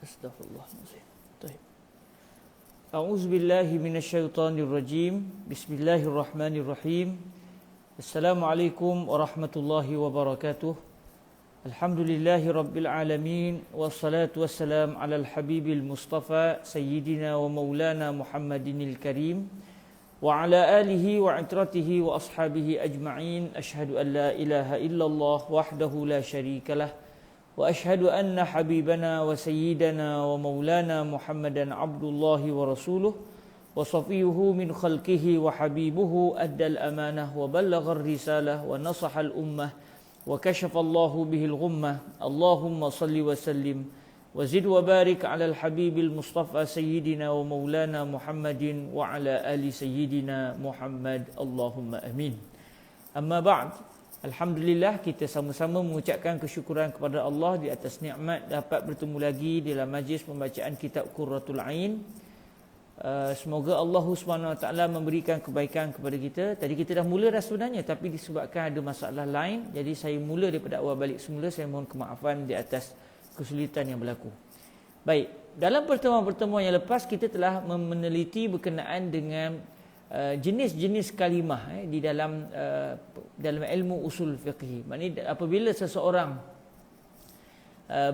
Astaghfirullahaladzim. Baik. A'udzubillahi minasyaitonirrajim. Bismillahirrahmanirrahim. Assalamualaikum warahmatullahi wabarakatuh. Alhamdulillahi rabbil alamin. Wassalatu wassalam ala al-habibil mustafa sayyidina wa maulana Muhammadinil karim wa ala alihi wa itratihi wa ashabihi ajma'in. Ashhadu an la ilaha illallah wahdahu la syarikalah wa ashhadu anna habibana wa sayyidana wa maulana Muhammadan abdullahi wa rasuluh wa safiyuhu min khalqihi wa habibuhu addal amanah wa ballaghar risalah wa nasahal ummah wa kashafallahu bihil ghummah. Allahumma salli wa sallim wa zid wa barik ala al-habibil mustafa sayyidina wa maulana Muhammadin wa ala ali sayyidina Muhammad. Allahumma amin. Amma ba'd. Alhamdulillah, kita sama-sama mengucapkan kesyukuran kepada Allah di atas nikmat dapat bertemu lagi dalam majlis pembacaan kitab Qurratul Ain. Semoga Allah SWT memberikan kebaikan kepada kita. Tadi kita dah mula dah sebenarnya, tapi disebabkan ada masalah lain, jadi saya mula daripada awal balik semula. Saya mohon kemaafan di atas kesulitan yang berlaku. Baik, dalam pertemuan-pertemuan yang lepas kita telah meneliti berkenaan dengan jenis-jenis kalimah di dalam ilmu usul fiqh. Maknanya apabila seseorang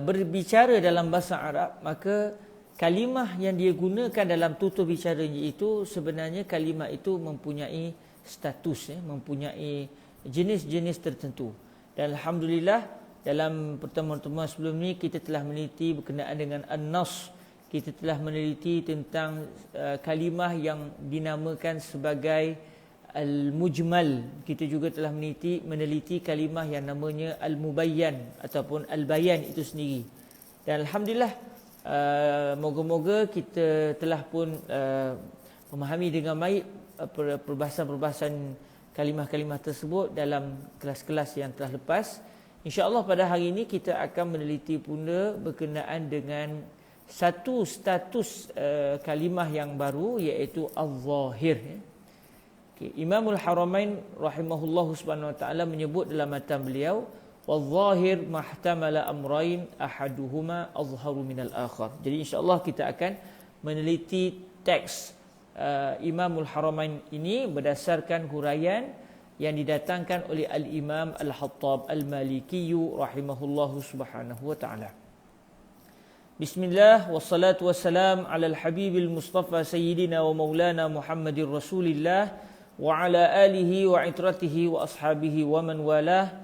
berbicara dalam bahasa Arab, maka kalimah yang dia gunakan dalam tutur bicaranya itu sebenarnya kalimah itu mempunyai status, mempunyai jenis-jenis tertentu. Dan alhamdulillah dalam pertemuan-pertemuan sebelum ni kita telah meneliti berkenaan dengan an-nas. Kita telah meneliti tentang kalimah yang dinamakan sebagai al-mujmal. Kita juga telah meneliti kalimah yang namanya al-mubayyan ataupun al-bayan itu sendiri. Dan alhamdulillah, moga-moga kita telah pun memahami dengan baik perbahasan-perbahasan kalimah-kalimah tersebut dalam kelas-kelas yang telah lepas. InsyaAllah pada hari ini kita akan meneliti pula berkenaan dengan satu status kalimah yang baru, iaitu al-zahir. Imamul Haramain rahimahullahu subhanahu wa ta'ala menyebut dalam matan beliau, wal-zahir mahtamala amrain ahaduhuma azharu minal akhar. Jadi insyaAllah kita akan meneliti teks Imamul Haramain ini berdasarkan huraian yang didatangkan oleh Al-Imam Al-Hattab Al-Maliki rahimahullahu subhanahu wa ta'ala. Bismillah wassalatu wassalam ala al-habibil mustafa sayyidina wa maulana Muhammadir rasulillah wa ala alihi wa itratihi wa ashabihi wa man walah.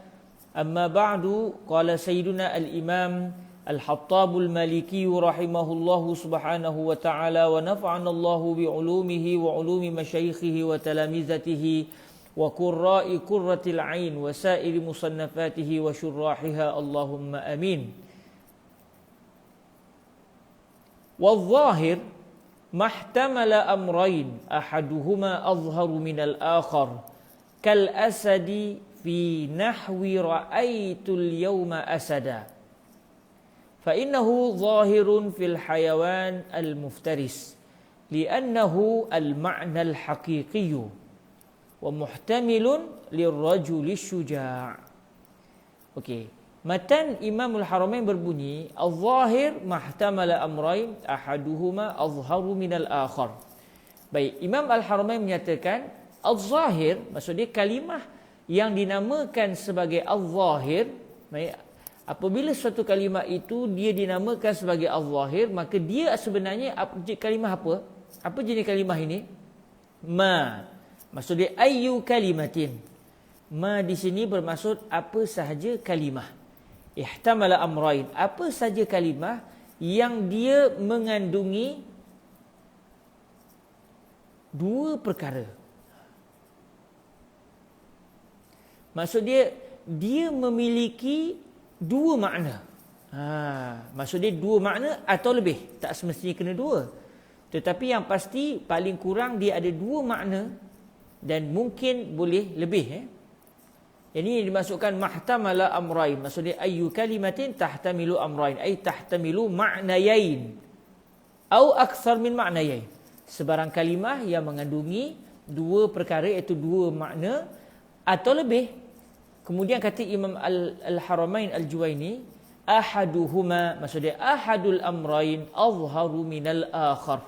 Amma ba'du, qala sayyiduna al-imam al-Hattab al-Maliki rahimahullahu subhanahu wa ta'ala wa nafa'ana Allahu bi'ulumihi wa ulumi masyayikhihi wa talamizatihi wa qurra'i qurratil ain wa sa'iri musannafatihi wa syurrahiha. Allahumma amin. Wal-zahir mahtamala amrain ahaduhuma azharu minal akhar kal asadi fi nahwi ra'aitul yawma asada fa innahu zahirun fil hayawan al-muftaris li'annahu al-ma'na al-haqiqiyyu wa muhtamilun lirrajuli syuja'. Okey. Matan Imamul Haramain berbunyi, al-zahir mahtamala amrain ahaduhuma azharu minal akhar. Baik, Imam Al-Haramain menyatakan al-zahir, maksudnya kalimah yang dinamakan sebagai al-zahir. Apabila suatu kalimah itu dia dinamakan sebagai al-zahir, maka dia sebenarnya kalimah apa? Apa jenis kalimah ini? Ma. Maksudnya ayyu kalimatin. Ma di sini bermaksud apa sahaja kalimah. Ihtamala amrain, apa saja kalimah yang dia mengandungi dua perkara. Maksud dia memiliki dua makna. Maksud dia dua makna atau lebih, tak semestinya kena dua. Tetapi yang pasti paling kurang dia ada dua makna dan mungkin boleh lebih. Ini dimasukkan mahtamala amrain. Maksudnya ayyu kalimatin tahtamilu amrain, ay tahtamilu ma'nayain au akthar min ma'nayain. Sebarang kalimah yang mengandungi dua perkara, iaitu dua makna atau lebih. Kemudian kata Imam Al-Haramain Al-Juwaini, ahaduhuma, maksudnya ahadul amrain azharu minal akhar.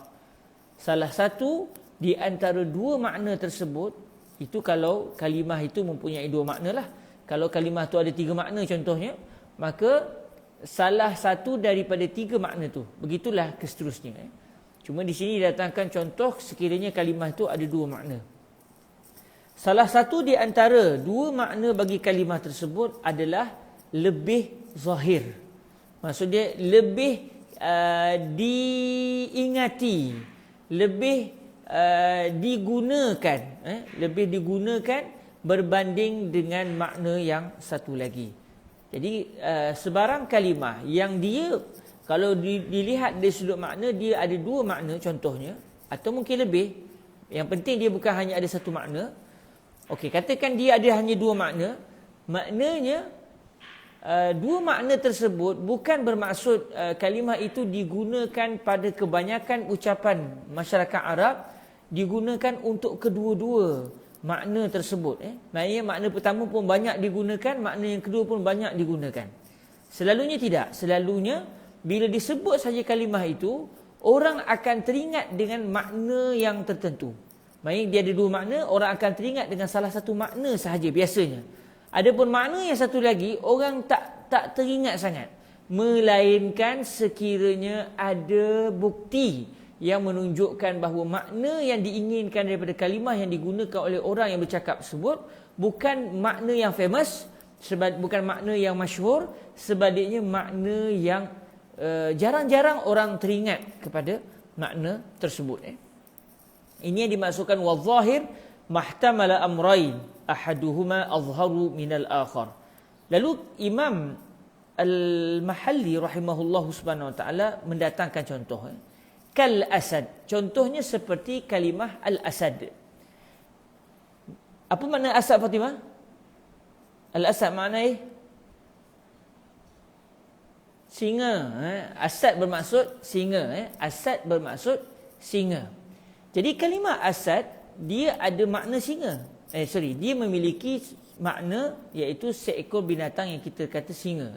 Salah satu di antara dua makna tersebut, itu kalau kalimah itu mempunyai dua makna lah. Kalau kalimah tu ada tiga makna contohnya, maka salah satu daripada tiga makna tu. Begitulah seterusnya. Cuma di sini datangkan contoh sekiranya kalimah itu ada dua makna. Salah satu di antara dua makna bagi kalimah tersebut adalah lebih zahir. Maksudnya lebih diingati, lebih digunakan, lebih digunakan berbanding dengan makna yang satu lagi. Jadi sebarang kalimah yang dia kalau dilihat dari sudut makna dia ada dua makna contohnya, atau mungkin lebih, yang penting dia bukan hanya ada satu makna. Okey, katakan dia ada hanya dua makna, maknanya dua makna tersebut bukan bermaksud kalimah itu digunakan pada kebanyakan ucapan masyarakat Arab, digunakan untuk kedua-dua makna tersebut. Maknanya makna pertama pun banyak digunakan, makna yang kedua pun banyak digunakan. Selalunya tidak. Selalunya bila disebut saja kalimah itu, orang akan teringat dengan makna yang tertentu. Maksudnya dia ada dua makna, orang akan teringat dengan salah satu makna sahaja biasanya. Adapun makna yang satu lagi, orang tak teringat sangat. Melainkan sekiranya ada bukti yang menunjukkan bahawa makna yang diinginkan daripada kalimah yang digunakan oleh orang yang bercakap tersebut bukan makna yang famous, bukan makna yang masyhur, sebaliknya makna yang jarang-jarang orang teringat kepada makna tersebut. Ini yang dimaksudkan wazahir mahtamala amrain ahaduhuma azharu minal akhar. Lalu Imam Al-Mahalli rahimahullahu subhanahu wa ta'ala mendatangkan contoh. Kal asad. Contohnya seperti kalimah al-asad. Apa makna asad, Fatimah? Al-asad maknanya singa. Asad bermaksud singa. Asad bermaksud singa. Jadi kalimah asad, dia ada makna singa. Dia memiliki makna iaitu seekor binatang yang kita kata singa.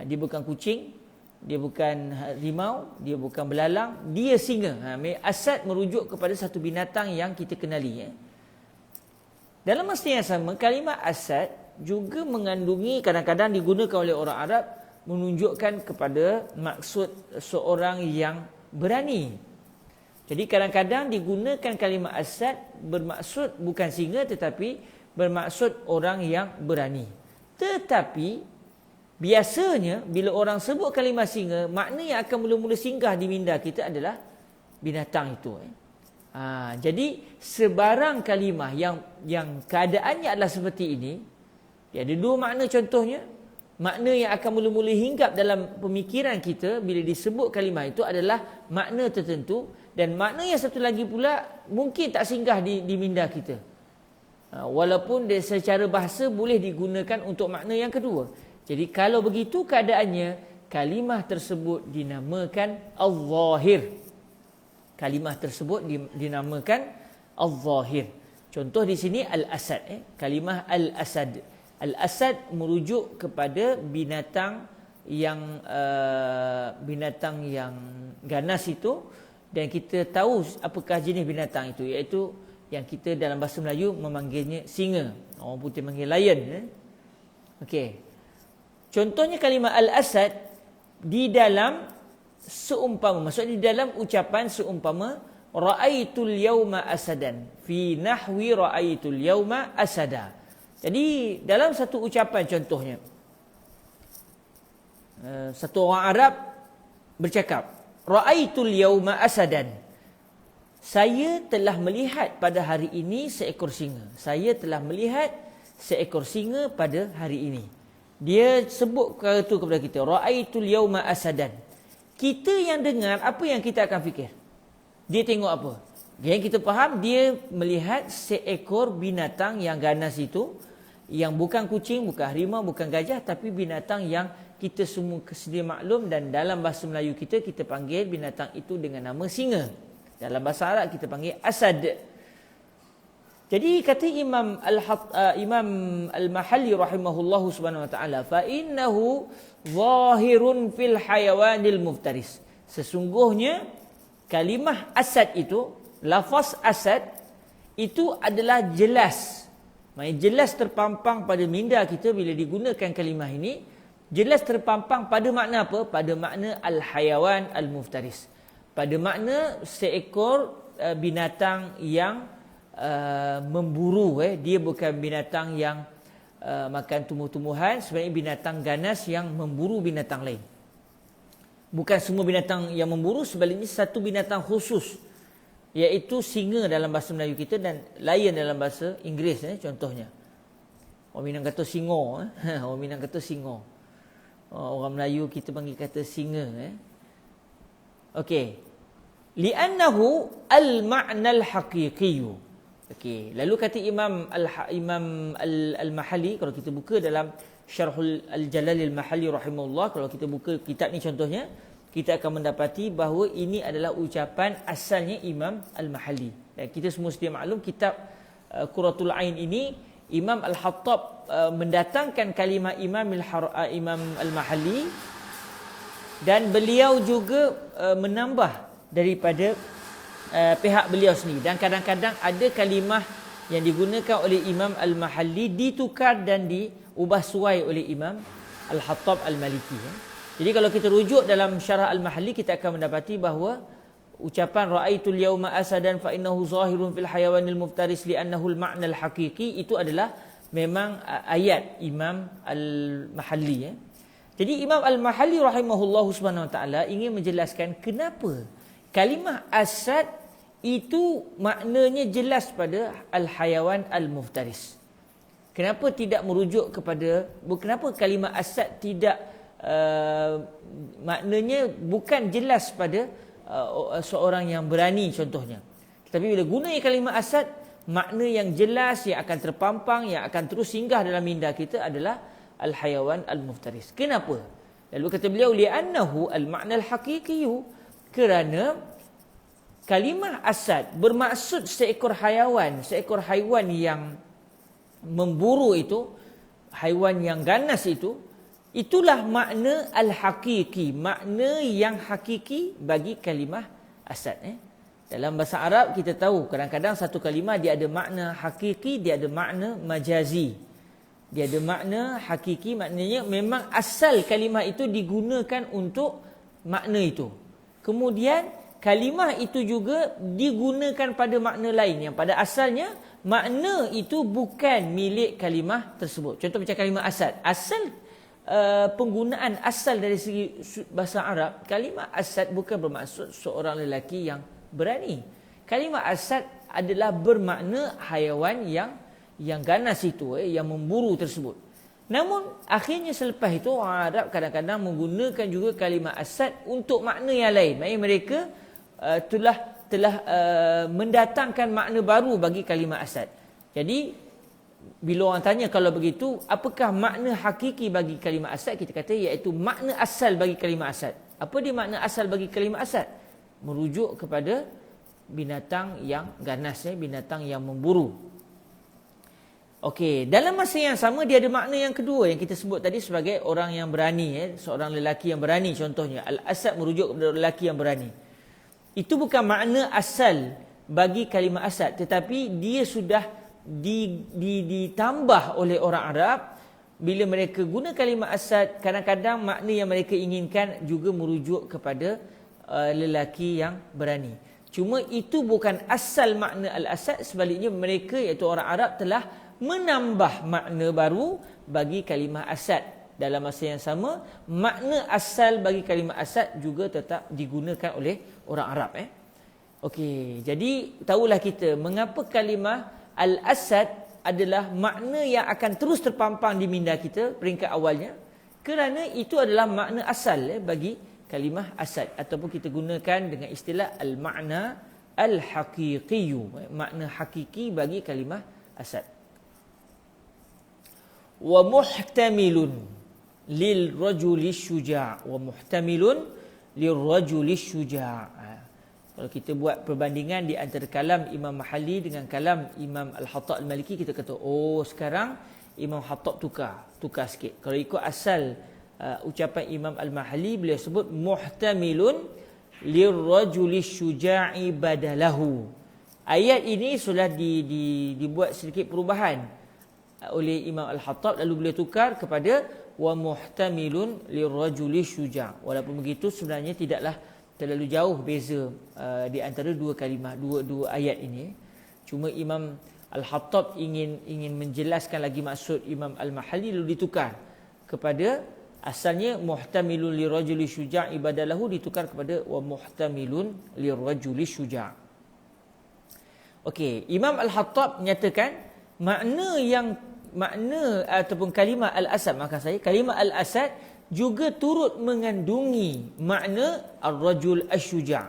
Dia bukan kucing, dia bukan harimau, dia bukan belalang, dia singa. Asad merujuk kepada satu binatang yang kita kenali. Dalam masa yang sama, kalimah asad juga mengandungi, kadang-kadang digunakan oleh orang Arab menunjukkan kepada maksud seorang yang berani. Jadi kadang-kadang digunakan kalimah asad bermaksud bukan singa tetapi bermaksud orang yang berani. Tetapi biasanya bila orang sebut kalimah singa, makna yang akan mula-mula singgah di minda kita adalah binatang itu. Jadi sebarang kalimah yang keadaannya adalah seperti ini, dia ada dua makna contohnya. Makna yang akan mula-mula hinggap dalam pemikiran kita bila disebut kalimah itu adalah makna tertentu, dan makna yang satu lagi pula mungkin tak singgah di minda kita. Walaupun secara bahasa boleh digunakan untuk makna yang kedua. Jadi kalau begitu keadaannya, kalimah tersebut dinamakan al-zahir. Kalimah tersebut dinamakan al-zahir. Contoh di sini al-asad. Kalimah al-asad. Al-asad merujuk kepada binatang yang ganas itu, dan kita tahu apakah jenis binatang itu, iaitu yang kita dalam bahasa Melayu memanggilnya singa. Orang putih panggil lion. Okey. Contohnya kalimah al-asad di dalam seumpama, maksudnya di dalam ucapan seumpama ra'aitul yauma asadan, fi nahwi ra'aitul yauma asada. Jadi dalam satu ucapan contohnya, satu orang Arab bercakap, ra'aitul yauma asadan. Saya telah melihat pada hari ini seekor singa. Saya telah melihat seekor singa pada hari ini. Dia sebut perkara itu kepada kita, ra'aitul yauma asadan. Kita yang dengar, apa yang kita akan fikir? Dia tengok apa? Yang kita faham, dia melihat seekor binatang yang ganas itu, yang bukan kucing, bukan harimau, bukan gajah, tapi binatang yang kita semua sedia maklum, dan dalam bahasa Melayu kita panggil binatang itu dengan nama singa. Dalam bahasa Arab kita panggil asad. Jadi kata Imam Al-Mahalli rahimahullahu subhanahu wa ta'ala, fa innahu zahirun fil hayawanil muftaris. Sesungguhnya kalimah asad itu, lafaz asad itu adalah jelas. Maksudnya jelas terpampang pada minda kita bila digunakan kalimah ini, jelas terpampang pada makna apa? Pada makna al-hayawan al-muftaris. Pada makna seekor binatang yang memburu. Dia bukan binatang yang makan tumbuh-tumbuhan, sebenarnya binatang ganas yang memburu binatang lain. Bukan semua binatang yang memburu, sebaliknya satu binatang khusus, iaitu singa dalam bahasa Melayu kita dan lion dalam bahasa Inggeris contohnya. Orang Minang kata singo, orang Minang kata singo. Orang Melayu kita panggil kata singa. Okey. Li'annahu al-ma'na al-haqiqi. Okey, lalu kata Imam Al-Mahalli, kalau kita buka dalam Syarhul Al-Jalal Al-Mahalli rahimahullah, kalau kita buka kitab ni contohnya, kita akan mendapati bahawa ini adalah ucapan asalnya Imam Al-Mahalli. Dan kita semua sedia maklum kitab Qurratul Ain ini Imam Al-Hattab mendatangkan kalimah Imam Al-Mahalli, dan beliau juga menambah daripada pihak beliau sendiri, dan kadang-kadang ada kalimah yang digunakan oleh Imam Al-Mahalli ditukar dan diubah suai oleh Imam Al-Hattab Al-Maliki. Jadi kalau kita rujuk dalam Syarah Al-Mahalli, kita akan mendapati bahawa ucapan ra'aitul yauma asadan fa innahu zahirun fil hayawanil muftaris li'annahu al-ma'na al-haqiqi, itu adalah memang ayat Imam Al-Mahalli. Jadi Imam Al-Mahalli rahimahullahu subhanahu wa ta'ala ingin menjelaskan kenapa kalimah asad itu maknanya jelas pada al-hayawan al-muftaris. Kenapa tidak merujuk kepada, kenapa kalimah asad tidak maknanya bukan jelas pada seorang yang berani contohnya. Tetapi bila gunanya kalimah asad, makna yang jelas yang akan terpampang, yang akan terus singgah dalam minda kita adalah al-hayawan al-muftaris. Kenapa? Lalu kata beliau, li'annahu al-ma'na al-haqiqiyu, kerana kalimah asad bermaksud seekor haiwan yang memburu itu, haiwan yang ganas itu, itulah makna al-haqiqi, makna yang hakiki bagi kalimah asad. Dalam bahasa Arab kita tahu kadang-kadang satu kalimah dia ada makna hakiki, dia ada makna majazi. Dia ada makna hakiki, maknanya memang asal kalimah itu digunakan untuk makna itu. Kemudian kalimah itu juga digunakan pada makna lain yang pada asalnya makna itu bukan milik kalimah tersebut. Contoh macam kalimah asad. Asal penggunaan asal dari segi bahasa Arab, kalimah asad bukan bermaksud seorang lelaki yang berani. Kalimah asad adalah bermakna haiwan yang ganas itu, yang memburu tersebut. Namun akhirnya selepas itu orang Arab kadang-kadang menggunakan juga kalimah asad untuk makna yang lain. Maksudnya mereka telah mendatangkan makna baru bagi kalimah asad. Jadi bila orang tanya kalau begitu, apakah makna hakiki bagi kalimah asad? Kita kata iaitu makna asal bagi kalimah asad. Apa dia makna asal bagi kalimah asad? Merujuk kepada binatang yang ganas, binatang yang memburu. Okey, dalam masa yang sama dia ada makna yang kedua yang kita sebut tadi sebagai orang yang berani, seorang lelaki yang berani contohnya. Al-asad merujuk kepada lelaki yang berani. Itu bukan makna asal bagi kalimah asad, tetapi dia sudah ditambah oleh orang Arab. Bila mereka guna kalimah asad, kadang-kadang makna yang mereka inginkan juga merujuk kepada lelaki yang berani. Cuma itu bukan asal makna al-asad, sebaliknya mereka iaitu orang Arab telah menambah makna baru bagi kalimah asad. Dalam masa yang sama, makna asal bagi kalimah asad juga tetap digunakan oleh orang Arab. Okey, jadi tahulah kita mengapa kalimah al-asad adalah makna yang akan terus terpampang di minda kita peringkat awalnya, kerana itu adalah makna asal bagi kalimah asad, ataupun kita gunakan dengan istilah al-ma'na al-haqiqiyu, makna hakiki bagi kalimah asad. Wa muhtamilun lil rajuli syuja', wa muhtamilun lil rajuli syuja'. Kalau kita buat perbandingan di antara kalam Imam Mahalli dengan kalam Imam Al-Hattab Al-Maliki, kita kata, oh sekarang Imam Hattab tukar sikit. Kalau ikut asal ucapan Imam Al-Mahalli, beliau sebut muhtamilun lirrajuli syuja'i badalahu. Ayat ini sudah dibuat sedikit perubahan oleh Imam Al-Hattab, lalu beliau tukar kepada wa muhtamilun lirrajuli syuja'. Walaupun begitu sebenarnya tidaklah terlalu jauh beza di antara dua kalimah, dua ayat ini. Cuma Imam Al-Hattab ingin menjelaskan lagi maksud Imam Al-Mahalli, lalu ditukar kepada asalnya muhtamilun lirajuli syuja' ibadalahu, ditukar kepada wa muhtamilun lirajuli syuja'. Okey, Imam Al-Hattab menyatakan makna ataupun kalimah al-asad, maka kalimah al-asad juga turut mengandungi makna ar-rajul asy-syuja'.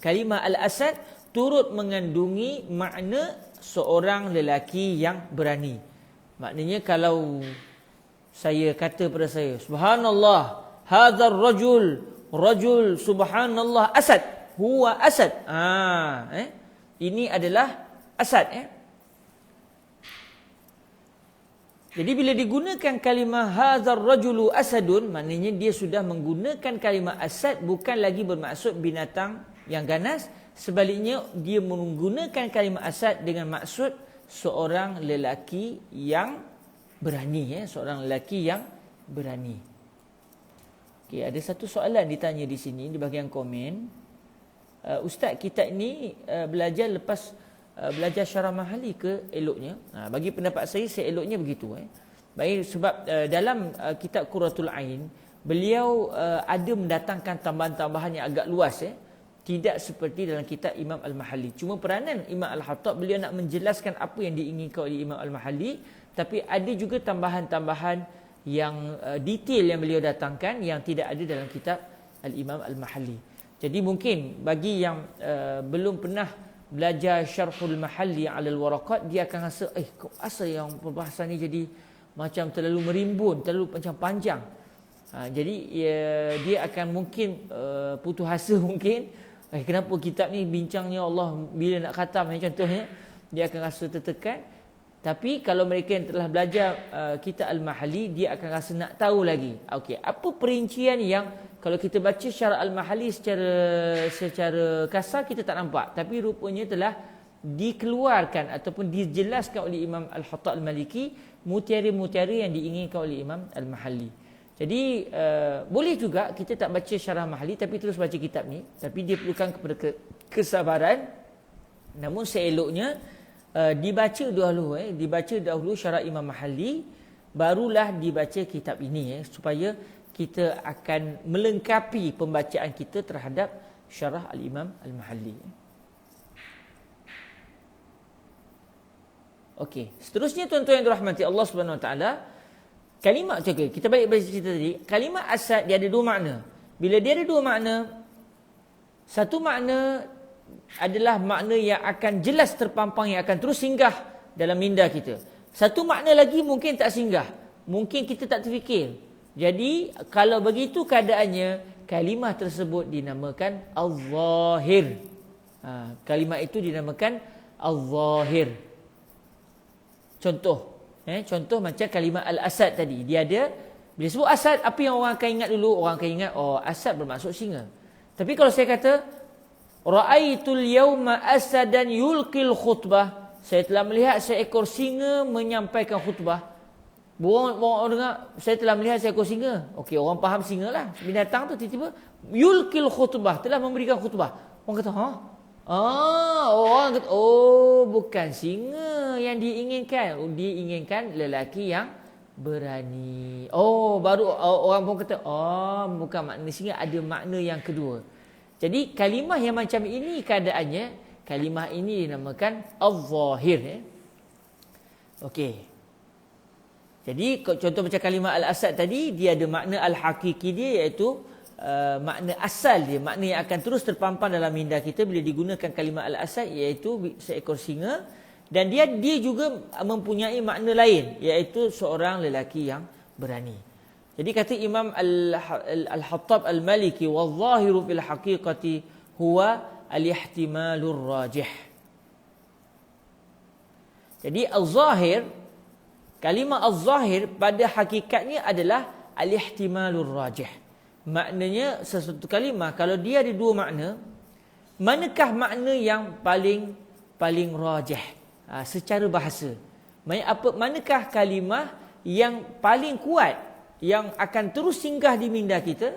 Kalimah al-asad turut mengandungi makna seorang lelaki yang berani. Maknanya kalau saya kata pada saya, subhanallah, hadzal rajul subhanallah asad, huwa asad. Ini adalah asad. Jadi bila digunakan kalimah hadzal rajulu asadun, maknanya dia sudah menggunakan kalimah asad bukan lagi bermaksud binatang yang ganas. Sebaliknya dia menggunakan kalimah asad dengan maksud seorang lelaki yang berani, seorang lelaki yang berani. Okey, ada satu soalan ditanya di sini di bahagian komen. Ustaz, kita ini belajar lepas belajar syarah Mahalli ke eloknya? Bagi pendapat saya eloknya begitu. Baik, sebab dalam kitab Qurratul Ain, beliau ada mendatangkan tambahan-tambahan yang agak luas. Tidak seperti dalam kitab Imam Al-Mahalli. Cuma peranan Imam Al-Hattab, beliau nak menjelaskan apa yang diinginkan oleh Imam Al-Mahalli, tapi ada juga tambahan-tambahan yang detail yang beliau datangkan yang tidak ada dalam kitab Al-Imam Al-Mahalli. Jadi mungkin bagi yang belum pernah belajar Syarhul Mahalli 'alal Waraqat, dia akan rasa kok asal yang perbahasan ni jadi macam terlalu merimbun, terlalu macam panjang. Jadi dia akan mungkin putus asa mungkin. Kenapa kitab ni bincangnya Allah bila nak khatam contohnya, dia akan rasa tertekan. Tapi kalau mereka yang telah belajar kitab Al-Mahalli, dia akan rasa nak tahu lagi. Okey, apa perincian yang kalau kita baca syarah Al-Mahalli secara kasar kita tak nampak, tapi rupanya telah dikeluarkan ataupun dijelaskan oleh Imam Al-Hattab Al-Maliki mutiara-mutiara yang diinginkan oleh Imam Al-Mahalli. Jadi boleh juga kita tak baca syarah Mahalli tapi terus baca kitab ni, tapi dia perlukan kepada kesabaran. Namun seeloknya dibaca dahulu syarah Imam Mahalli, barulah dibaca kitab ini supaya kita akan melengkapi pembacaan kita terhadap syarah Al-Imam Al-Mahalli. Okey, seterusnya tuan-tuan yang dirahmati Allah Subhanahu Wa Taala, kalimah kita balik pada cerita tadi, kalimah asad dia ada dua makna. Bila dia ada dua makna, satu makna adalah makna yang akan jelas terpampang, yang akan terus singgah dalam minda kita. Satu makna lagi mungkin tak singgah, mungkin kita tak terfikir. Jadi kalau begitu keadaannya, kalimah tersebut dinamakan al-zahir. Kalimah itu dinamakan al-zahir. Contoh macam kalimah al-asad tadi. Dia ada, bila sebut asad, apa yang orang akan ingat dulu? Orang akan ingat, asad bermaksud singa. Tapi kalau saya kata ra'aitul yauma asadan yulqil khutbah, saya telah melihat seekor singa menyampaikan khutbah. Orang dengar, saya telah melihat seekor singa. Okey, orang faham singa lah, binatang tu. Tiba-tiba yulqil khutbah, telah memberikan khutbah. Orang kata, orang kata, bukan singa yang diinginkan. Diinginkan lelaki yang berani. Baru orang pun kata, bukan makna singa, ada makna yang kedua. Jadi kalimah yang macam ini keadaannya, kalimah ini dinamakan al-zahir. Okey. Jadi contoh macam kalimah al-asad tadi, dia ada makna al-hakiki dia, iaitu makna asal dia, makna yang akan terus terpampang dalam minda kita bila digunakan kalimah al-asad, iaitu seekor singa. Dan dia juga mempunyai makna lain, iaitu seorang lelaki yang berani. Jadi kata Imam Al-Hattab Al-Maliki, "Wadh-dhahiru fil haqiqati huwa al-ihtimalur rajih. Jadi al-zahir, kalimah al-zahir pada hakikatnya adalah al-ihtimalur rajih. Maknanya sesuatu kalimah kalau dia ada dua makna, manakah makna yang paling rajih secara bahasa? Manakah kalimah yang paling kuat yang akan terus singgah di minda kita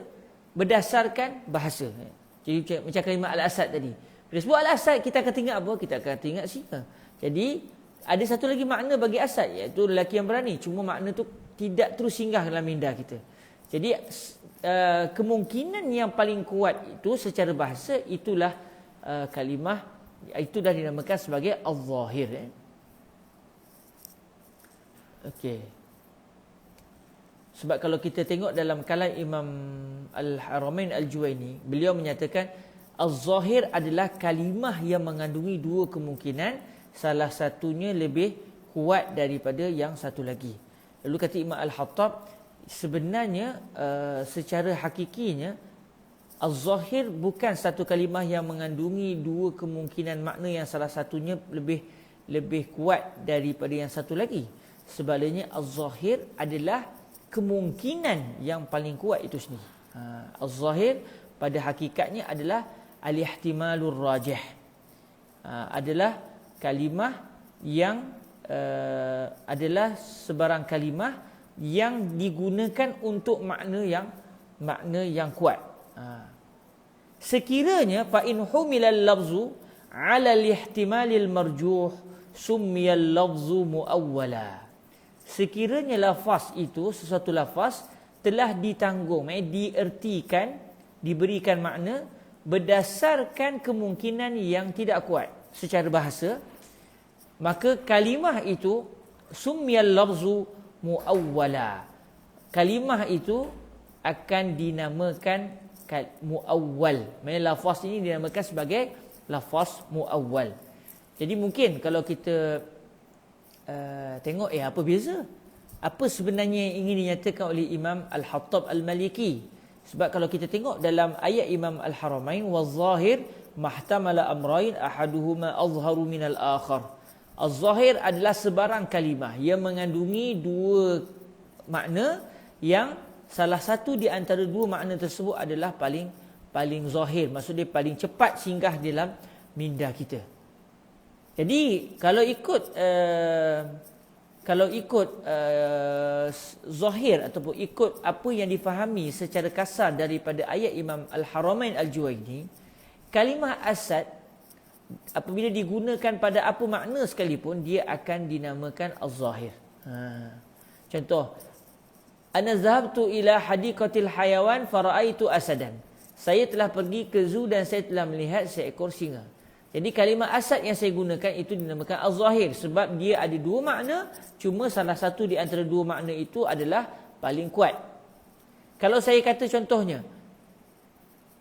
berdasarkan bahasa? Jadi macam kalimah al-asad tadi. Bila sebut al-asad, kita akan ingat apa? Kita akan ingat singa. Jadi ada satu lagi makna bagi asad, iaitu lelaki yang berani. Cuma makna tu tidak terus singgah dalam minda kita. Jadi kemungkinan yang paling kuat itu secara bahasa itulah kalimah, itu dah dinamakan sebagai al-zahir. Okey. Sebab kalau kita tengok dalam kalam Imam Al-Haramain Al-Juwaini, beliau menyatakan al-zahir adalah kalimah yang mengandungi dua kemungkinan, salah satunya lebih kuat daripada yang satu lagi. Lalu kata Imam Al-Hattab, sebenarnya secara hakikinya al-zahir bukan satu kalimah yang mengandungi dua kemungkinan makna yang salah satunya lebih kuat daripada yang satu lagi. Sebaliknya al-zahir adalah kemungkinan yang paling kuat itu sendiri. Al-zahir pada hakikatnya adalah al-ihtimalur rajih. Adalah kalimah yang adalah sebarang kalimah yang digunakan untuk makna yang kuat. Sekiranya fa in humilal lafzu ala al-ihtimalil marjuh summiyal lafzu muawwala. Sekiranya lafaz itu, sesuatu lafaz telah ditanggung, diertikan, diberikan makna berdasarkan kemungkinan yang tidak kuat secara bahasa, maka kalimah itu summiyal lafzu muawwala. Kalimah itu akan dinamakan muawwal. Maksudnya lafaz ini dinamakan sebagai lafaz muawwal. Jadi mungkin kalau kita tengok apa beza? Apa sebenarnya yang ingin dinyatakan oleh Imam Al-Hattab Al-Maliki? Sebab kalau kita tengok dalam ayat Imam Al-Haramain, waz-zahir mahtamala amrain ahaduhuma azharu minal akhar. Az-zahir adalah sebarang kalimah yang mengandungi dua makna yang salah satu di antara dua makna tersebut adalah paling zahir, maksudnya paling cepat singgah dalam minda kita. Jadi kalau ikut zahir ataupun ikut apa yang difahami secara kasar daripada ayat Imam Al-Haramain Al-Juwaini, kalimah asad apabila digunakan pada apa makna sekalipun, dia akan dinamakan al-zahir. Contoh, ana zahabtu ila hadiqatil hayawan faraitu asadan. Saya telah pergi ke zoo dan saya telah melihat seekor singa. Jadi kalimah asad yang saya gunakan itu dinamakan al-zahir sebab dia ada dua makna, cuma salah satu di antara dua makna itu adalah paling kuat. Kalau saya kata contohnya,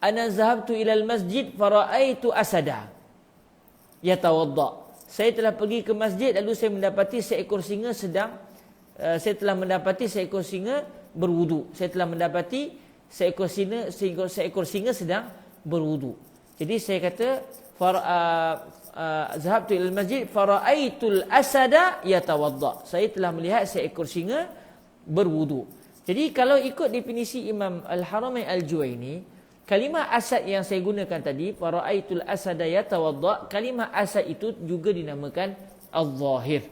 ana zahabtu ilal masjid faraitu asada yatawadda. Saya telah pergi ke masjid lalu saya mendapati seekor singa berwudu. Saya telah mendapati seekor singa sedang berwudu. Jadi saya kata zahabtu ilal masjid faraitul asada yatawadda. Saya telah melihat seekor singa berwudu. Jadi kalau ikut definisi Imam Al-Haramain Al-Juwaini, kalimah asad yang saya gunakan tadi, faraitul asada yatawadda, kalimah asad itu juga dinamakan al-zahir.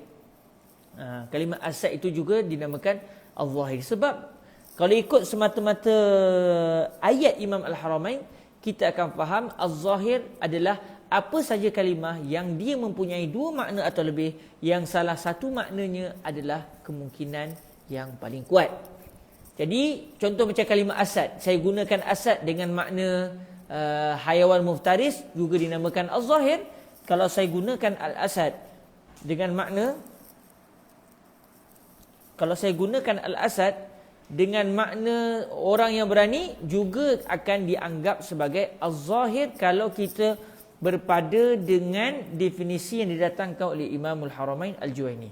Kalimah asad itu juga dinamakan al-zahir. Sebab kalau ikut semata-mata ayat Imam Al-Haramain, kita akan faham al-zahir adalah apa saja kalimah yang dia mempunyai dua makna atau lebih, yang salah satu maknanya adalah kemungkinan yang paling kuat. Jadi contoh macam kalimah asad, saya gunakan asad dengan makna hayawan muftaris, juga dinamakan al-zahir. Kalau saya gunakan al-asad dengan makna orang yang berani, juga akan dianggap sebagai al-zahir kalau kita berpada dengan definisi yang didatangkan oleh Imam Al-Haramain Al-Juwaini.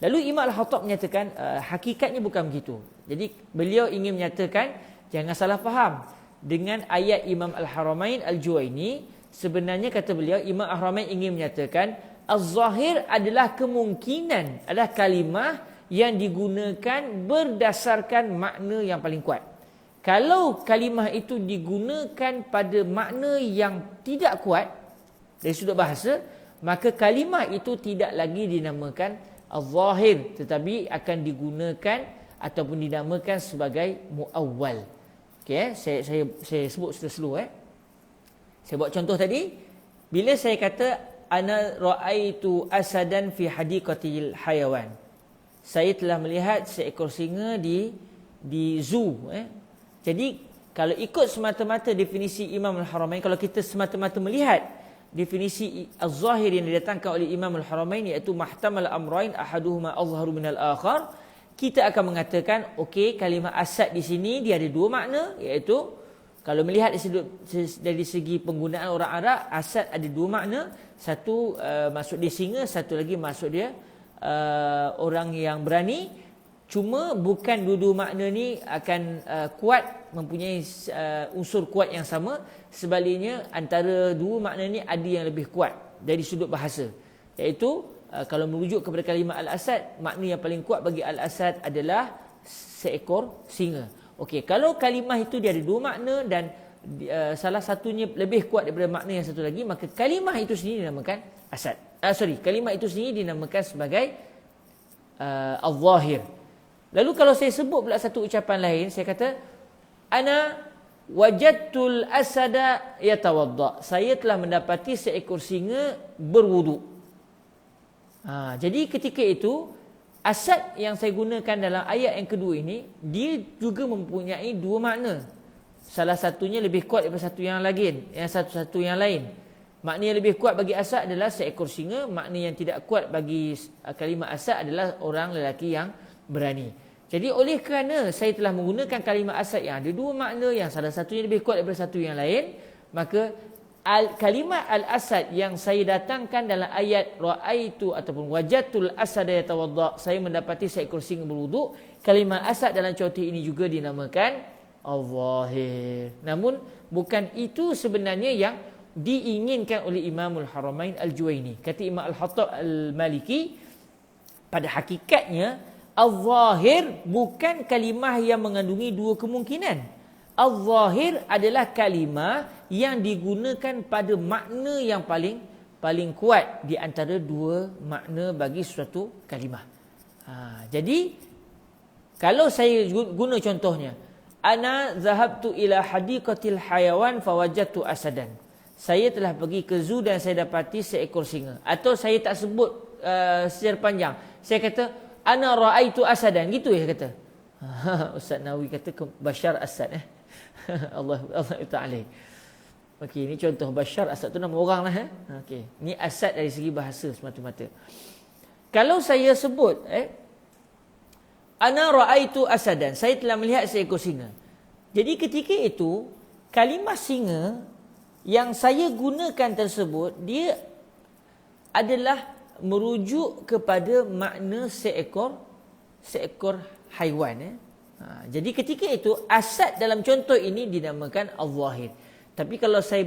Lalu Imam Al-Hattab menyatakan hakikatnya bukan begitu. Jadi beliau ingin menyatakan jangan salah faham dengan ayat Imam Al-Haramain Al-Juwaini. sebenarnya kata beliau, Imam Al-Haramain ingin menyatakan az-zahir adalah kemungkinan, adalah kalimah yang digunakan berdasarkan makna yang paling kuat. Kalau kalimah itu digunakan pada makna yang tidak kuat dari sudut bahasa, maka kalimah itu tidak lagi dinamakan al-zahir, tetapi akan digunakan ataupun dinamakan sebagai muawwal. Okey, saya sebut slow. Saya buat contoh tadi, bila saya kata ana ra'aitu asadan fi hadiqatil hayawan. Saya telah melihat seekor singa di zoo. Jadi kalau ikut semata-mata definisi Imam Al-Haramain, kalau kita semata-mata melihat definisi az-zahir yang didatangkan oleh Imam Al-Haramain, iaitu mahtamal amrain ahaduhuma azharu minal akhar, kita akan mengatakan okey, kalimah asad di sini dia ada dua makna, iaitu kalau melihat dari segi penggunaan orang Arab, asad ada dua makna. Satu maksud dia singa, satu lagi maksud dia orang yang berani. Cuma bukan dua-dua makna ni akan kuat, mempunyai unsur kuat yang sama. Sebaliknya antara dua makna ni ada yang lebih kuat dari sudut bahasa, iaitu kalau merujuk kepada kalimah al-asad, makna yang paling kuat bagi al-asad adalah seekor singa. Okey, kalau kalimah itu dia ada dua makna dan salah satunya lebih kuat daripada makna yang satu lagi, maka kalimah itu sendiri dinamakan asad. Kalimah itu sendiri dinamakan sebagai al-zahir. Lalu kalau saya sebut pula satu ucapan lain, saya kata ana wajadtul asada yatawadda. Saya telah mendapati seekor singa berwuduk. Jadi ketika itu asad yang saya gunakan dalam ayat yang kedua ini, dia juga mempunyai dua makna. Salah satunya lebih kuat daripada satu yang lain, satu yang lain. Makna yang lebih kuat bagi asad adalah seekor singa. Makna yang tidak kuat bagi kalimah asad adalah orang lelaki yang berani. Jadi oleh kerana saya telah menggunakan kalimah asad yang ada dua makna, yang salah satunya lebih kuat daripada satu yang lain, maka kalimah al-asad yang saya datangkan dalam ayat ra'aitu ataupun wajatul asad yatawadda, saya mendapati seekor singa berwuduk, kalimah asad dalam contoh ini juga dinamakan al-zahir. Namun bukan itu sebenarnya yang diinginkan oleh Imamul Haramain Al-Juwaini. Kata Imam Al-Hattab Al-Maliki, pada hakikatnya al-zahir bukan kalimah yang mengandungi dua kemungkinan. Al-zahir adalah kalimah yang digunakan pada makna yang paling kuat di antara dua makna bagi suatu kalimah. Jadi kalau saya guna contohnya, ana zahabtu ila hadiqatil hayawan fawajadtu asadan. Saya telah pergi ke zoo dan saya dapati seekor singa. Atau saya tak sebut secara panjang. Saya kata ana ra'aitu asadan, gitu ya kata. Ustaz Nawawi kata Bashar Asad. Allah Ta'ala. Okey, ini contoh. Bashar Asad tu nama orang lah. Okey, ni Asad dari segi bahasa semata-mata. Kalau saya sebut ana ra'aitu asadan, saya telah melihat seekor singa. Jadi ketika itu kalimah singa yang saya gunakan tersebut, dia adalah merujuk kepada makna seekor haiwan. Jadi ketika itu asad dalam contoh ini dinamakan al-zahir. Tapi kalau saya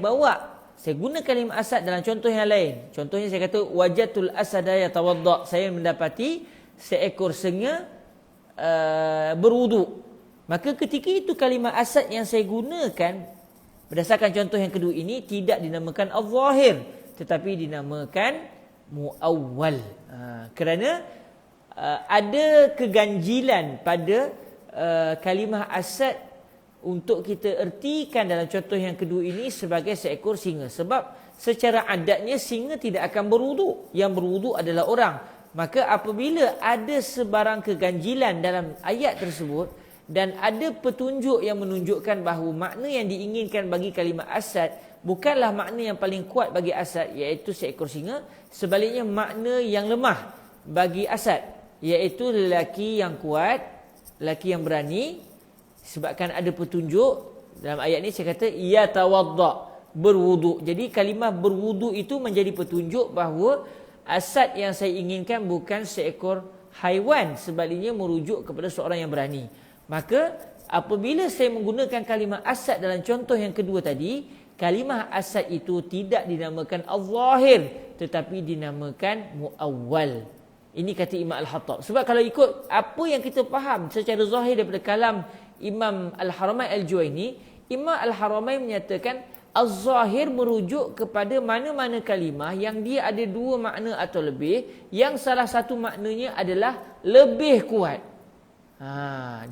guna kalimah asad dalam contoh yang lain, contohnya saya kata wajatul asada yatawadda, saya mendapati seekor singa berwuduk, maka ketika itu kalimah asad yang saya gunakan berdasarkan contoh yang kedua ini tidak dinamakan al-zahir, tetapi dinamakan muawwal. Kerana ada keganjilan pada kalimah asad untuk kita ertikan dalam contoh yang kedua ini sebagai seekor singa. Sebab secara adatnya singa tidak akan berwuduk. Yang berwuduk adalah orang. Maka apabila ada sebarang keganjilan dalam ayat tersebut dan ada petunjuk yang menunjukkan bahawa makna yang diinginkan bagi kalimah asad bukanlah makna yang paling kuat bagi asad, iaitu seekor singa. Sebaliknya makna yang lemah bagi asad, iaitu lelaki yang kuat, lelaki yang berani. Sebabkan ada petunjuk dalam ayat ini, saya kata ya tawadda, berwuduk. Jadi kalimah berwuduk itu menjadi petunjuk bahawa asad yang saya inginkan bukan seekor haiwan, sebaliknya merujuk kepada seorang yang berani. Maka apabila saya menggunakan kalimah asad dalam contoh yang kedua tadi, kalimah asad itu tidak dinamakan al-zahir, tetapi dinamakan muawwal. Ini kata Imam Al-Hattab. Sebab kalau ikut apa yang kita faham secara zahir daripada kalam Imam Al-Haramain Al-Juwaini, Imam Al-Haramain menyatakan az-zahir merujuk kepada mana-mana kalimah yang dia ada dua makna atau lebih, yang salah satu maknanya adalah lebih kuat.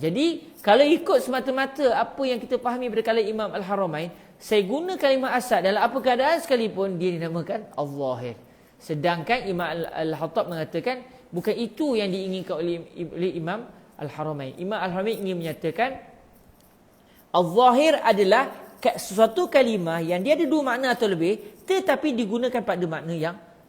Jadi kalau ikut semata-mata apa yang kita fahami daripada kalam Imam Al-Haramain, saya guna kalimah asad dalam apa keadaan sekalipun dia dinamakan al-zahir. Sedangkan Imam Al-Hattab mengatakan bukan itu yang diinginkan oleh Imam Al-Haramain. Imam Al-Haramain ingin menyatakan al-zahir adalah sesuatu kalimah yang dia ada dua makna atau lebih, tetapi digunakan pada makna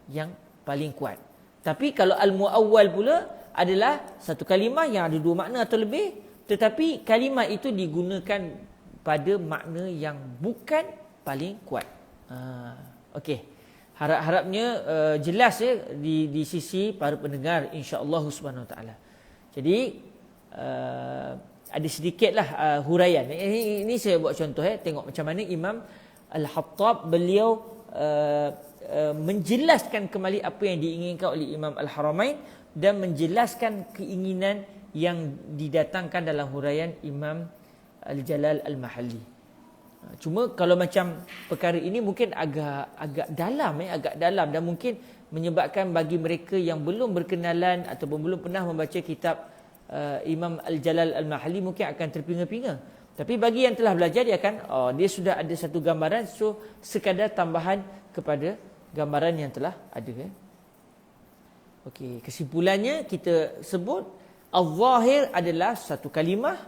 yang paling kuat. Tapi kalau al-muawwal pula adalah satu kalimah yang ada dua makna atau lebih, tetapi kalimah itu digunakan pada makna yang bukan paling kuat. Okey. Harap-harapnya jelas ya di sisi para pendengar, insya-Allah Subhanahu Wa Taala. Jadi ada sedikitlah huraian. Ini saya buat contoh tengok macam mana Imam Al-Hattab beliau menjelaskan kembali apa yang diinginkan oleh Imam Al-Haramain dan menjelaskan keinginan yang didatangkan dalam huraian Imam Al-Jalal Al-Mahalli. Cuma kalau macam perkara ini mungkin agak dalam dan mungkin menyebabkan bagi mereka yang belum berkenalan ataupun belum pernah membaca kitab Imam Al-Jalal Al-Mahalli mungkin akan terpinga-pinga. Tapi bagi yang telah belajar, dia akan dia sudah ada satu gambaran, so sekadar tambahan kepada gambaran yang telah ada. Okey, kesimpulannya kita sebut al-zahir adalah satu kalimah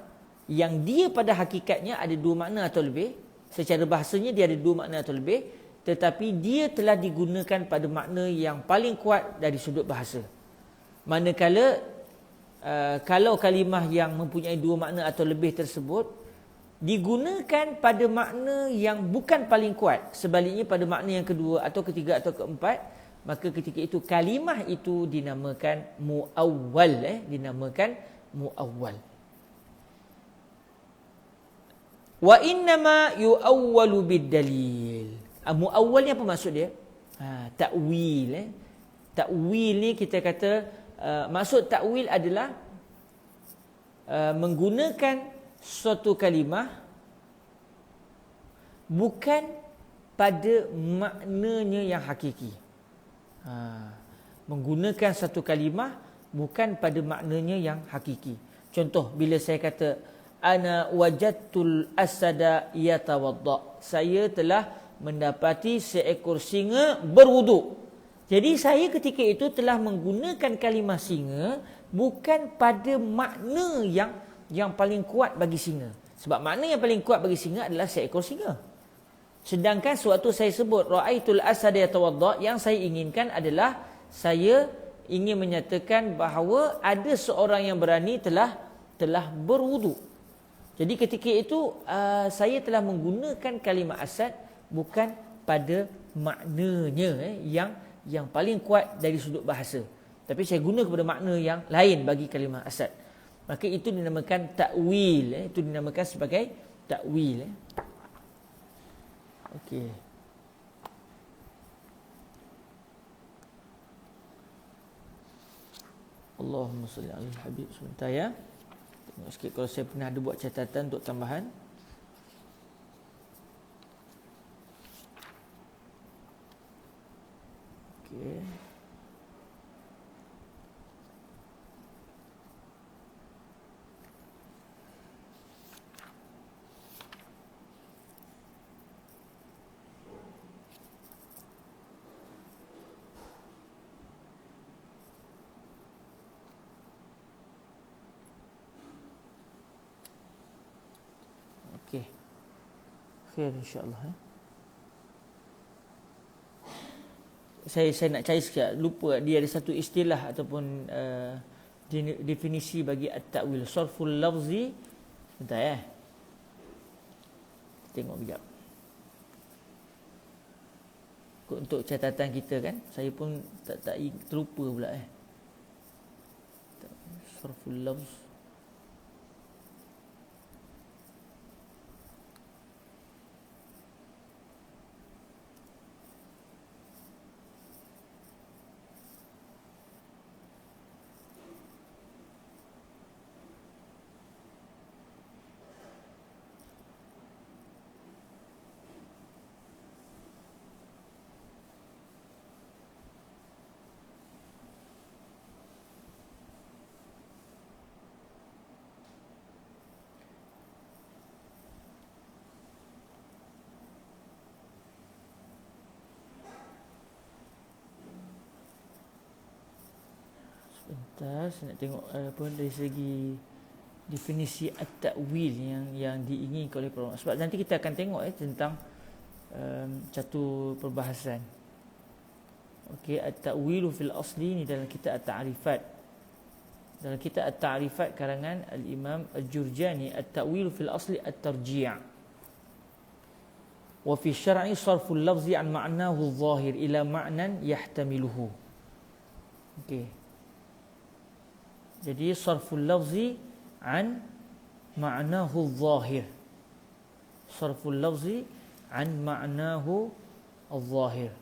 yang dia pada hakikatnya ada dua makna atau lebih. Secara bahasanya dia ada dua makna atau lebih, tetapi dia telah digunakan pada makna yang paling kuat dari sudut bahasa. Manakala kalau kalimah yang mempunyai dua makna atau lebih tersebut digunakan pada makna yang bukan paling kuat, sebaliknya pada makna yang kedua atau ketiga atau keempat, maka ketika itu kalimah itu dinamakan muawwal, dinamakan muawwal. Wa innama yuawwalu bid-dalil. Muawwal ni apa maksud dia? Takwil. Takwil ni kita kata maksud takwil adalah menggunakan suatu kalimah bukan pada maknanya yang hakiki. Menggunakan satu kalimah bukan pada maknanya yang hakiki. Contoh, bila saya kata ana wajadtul asada yatawadda, saya telah mendapati seekor singa berwuduk. Jadi saya ketika itu telah menggunakan kalimah singa bukan pada makna yang paling kuat bagi singa. Sebab makna yang paling kuat bagi singa adalah seekor singa. Sedangkan sewaktu saya sebut ra'aitul asada yatawadda, yang saya inginkan adalah saya ingin menyatakan bahawa ada seorang yang berani telah berwuduk. Jadi ketika itu saya telah menggunakan kalimah asad bukan pada maknanya yang paling kuat dari sudut bahasa, tapi saya guna kepada makna yang lain bagi kalimah asad. Maka itu dinamakan takwil, itu dinamakan sebagai takwil. Okey. Allahumma salli alal habib. Sebentar ya. Tengok sikit kalau saya pernah ada buat catatan untuk tambahan. Okey. Khair insya-Allah. Saya nak cari sikit, lupa dia ada satu istilah ataupun definisi bagi at-ta'wil, sarful lafzi. Bentar tengok sekejap. Untuk catatan kita kan, saya pun tak terlupa pula sarful lafz. Sebentar, saya nak tengok pun dari segi definisi at-ta'wil yang diinginkan oleh para ulama. Sebab nanti kita akan tengok tentang satu perbahasan. Okey, at-ta'wilu fil asli ni dalam kitab at-ta'rifat. Dalam kitab at-ta'rifat karangan al-Imam al-Jurjani, at-ta'wilu fil asli at-tarji'. Wa fi syar'i sarful lafzi an ma'nahu adh-dhahir ila ma'nan yahtamiluhu. Okey. Jadi sarful lafzi an ma'nahu adh-dhahir. Sarful lafzi an ma'nahu adh-dhahir.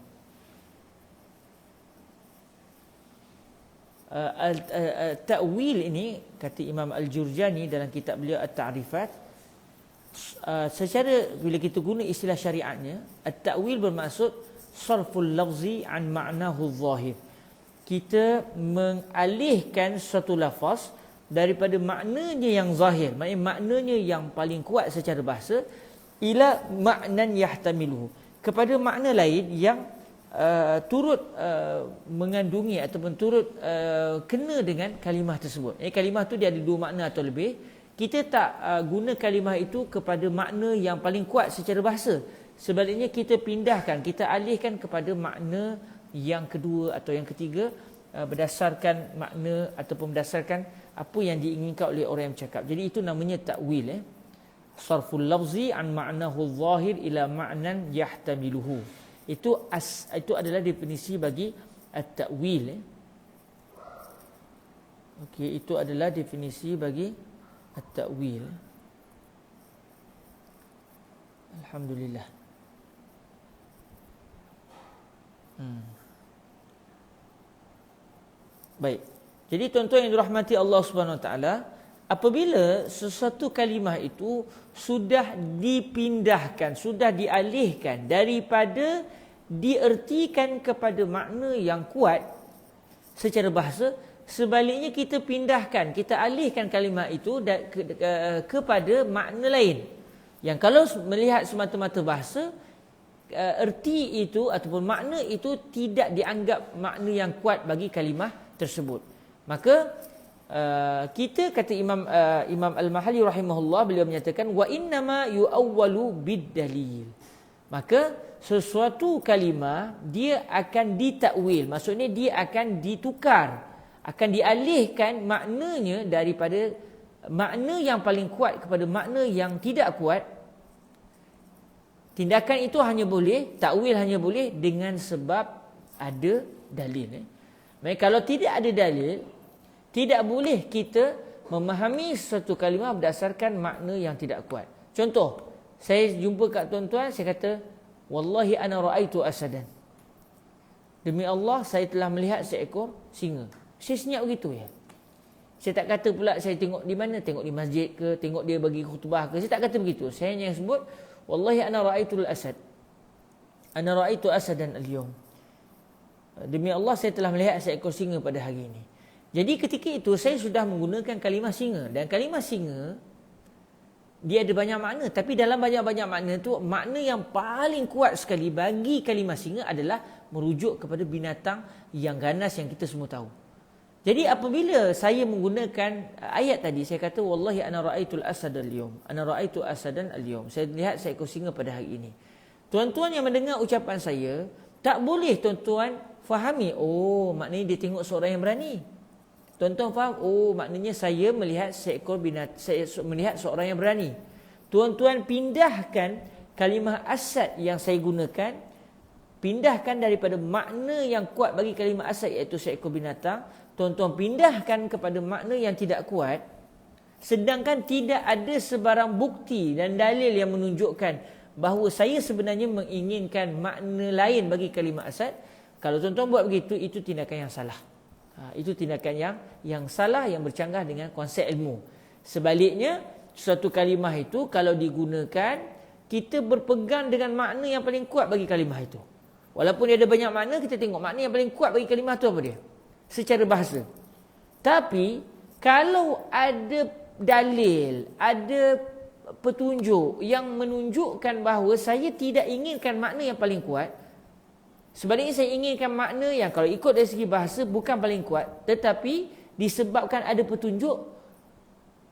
Ta'wil ini kata Imam Al-Jurjani dalam kitab beliau At-Ta'rifat, secara bila kita guna istilah syariatnya, at-ta'wil bermaksud sarful lafzi an ma'nahu adh-dhahir. Kita mengalihkan suatu lafaz daripada maknanya yang zahir, maknanya yang paling kuat secara bahasa, ila ma'nan yahtamiluhu, kepada makna lain yang turut mengandungi ataupun turut kena dengan kalimah tersebut. Kalimah tu dia ada dua makna atau lebih. Kita tak guna kalimah itu kepada makna yang paling kuat secara bahasa. Sebaliknya kita pindahkan, kita alihkan kepada makna yang kedua atau yang ketiga, berdasarkan makna ataupun berdasarkan apa yang diinginkan oleh orang yang bercakap. Jadi itu namanya ta'wil. Sarful lafzi an ma'nahu adh-dhahir ila ma'nan yahtamiluhu. Itu adalah definisi bagi at-ta'wil. Okey, itu adalah definisi bagi at-ta'wil. Alhamdulillah. Baik. Jadi tuan-tuan yang dirahmati Allah Subhanahu Wa Taala, apabila sesuatu kalimah itu sudah dipindahkan, sudah dialihkan daripada diertikan kepada makna yang kuat secara bahasa, sebaliknya kita pindahkan, kita alihkan kalimah itu kepada makna lain. Yang kalau melihat semata-mata bahasa, erti itu ataupun makna itu tidak dianggap makna yang kuat bagi kalimah tersebut. Maka kita kata Imam Al-Mahalli rahimahullah, beliau menyatakan wa innama yu'awwalu bid-dalil. Maka sesuatu kalimah dia akan ditakwil, maksudnya dia akan ditukar, akan dialihkan maknanya daripada makna yang paling kuat kepada makna yang tidak kuat. Tindakan itu hanya boleh, takwil hanya boleh dengan sebab ada dalil. Maka kalau tidak ada dalil, tidak boleh kita memahami satu kalimah berdasarkan makna yang tidak kuat. Contoh, saya jumpa kat tuan-tuan, saya kata, wallahi ana ra'aitu asadan. Demi Allah, saya telah melihat seekor singa. Saya senyap begitu ya. Saya tak kata pula saya tengok di mana, tengok di masjid ke, tengok dia bagi khutbah ke. Saya tak kata begitu. Saya hanya sebut, wallahi ana ra'aitul asad. Ana ra'aitu asadan al-yawm. Demi Allah, saya telah melihat seekor singa pada hari ini. Jadi ketika itu saya sudah menggunakan kalimah singa. Dan kalimah singa, dia ada banyak makna. Tapi dalam banyak-banyak makna tu, makna yang paling kuat sekali bagi kalimah singa adalah merujuk kepada binatang yang ganas yang kita semua tahu. Jadi apabila saya menggunakan ayat tadi, saya kata, wallahi ana ra'aitul asad al-yawm. Ana ra'aitu asadan al-yawm. Saya lihat seekor singa pada hari ini. Tuan-tuan yang mendengar ucapan saya, tak boleh tuan-tuan fahami, oh maknanya dia tengok seorang yang berani. Tuan-tuan faham, oh maknanya saya melihat seekor binatang, saya melihat seorang yang berani. Tuan-tuan pindahkan kalimah asad yang saya gunakan, pindahkan daripada makna yang kuat bagi kalimah asad iaitu seekor binatang, tuan-tuan pindahkan kepada makna yang tidak kuat, sedangkan tidak ada sebarang bukti dan dalil yang menunjukkan bahawa saya sebenarnya menginginkan makna lain bagi kalimah asad. Kalau tuan-tuan buat begitu, itu tindakan yang salah. Itu tindakan yang salah, yang bercanggah dengan konsep ilmu. Sebaliknya, suatu kalimah itu kalau digunakan, kita berpegang dengan makna yang paling kuat bagi kalimah itu. Walaupun dia ada banyak makna, kita tengok makna yang paling kuat bagi kalimah itu apa dia? Secara bahasa. Tapi, kalau ada dalil, ada petunjuk yang menunjukkan bahawa saya tidak inginkan makna yang paling kuat, sebaliknya saya inginkan makna yang kalau ikut dari segi bahasa bukan paling kuat, tetapi disebabkan ada petunjuk,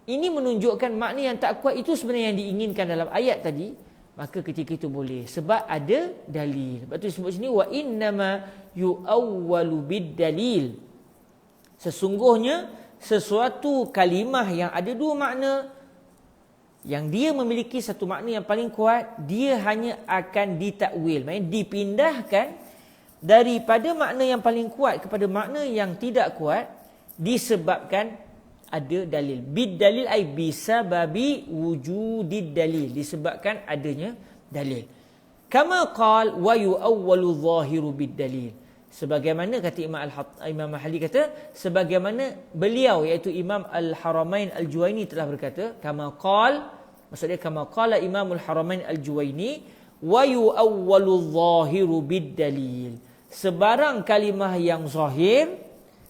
ini menunjukkan makna yang tak kuat itu sebenarnya yang diinginkan dalam ayat tadi, maka ketika itu boleh sebab ada dalil. Sebab tu disebut sini wa innama yu'awwalu bid-dalil. Sesungguhnya sesuatu kalimah yang ada dua makna, yang dia memiliki satu makna yang paling kuat, dia hanya akan ditakwil, maksudnya dipindahkan daripada makna yang paling kuat kepada makna yang tidak kuat disebabkan ada dalil. Bid dalil ay bisababi wujudid dalil, disebabkan adanya dalil. Kama qal wa yu'awwalu zahiru bid dalil. Sebagaimana kata Imam Mahali kata, sebagaimana beliau iaitu Imam Al-Haramain Al-Juwaini telah berkata, kama qal, maksudnya kama qala Imam Al-Haramain Al-Juwaini wa yu'awwalu zahiru bid dalil. Sebarang kalimah yang zahir,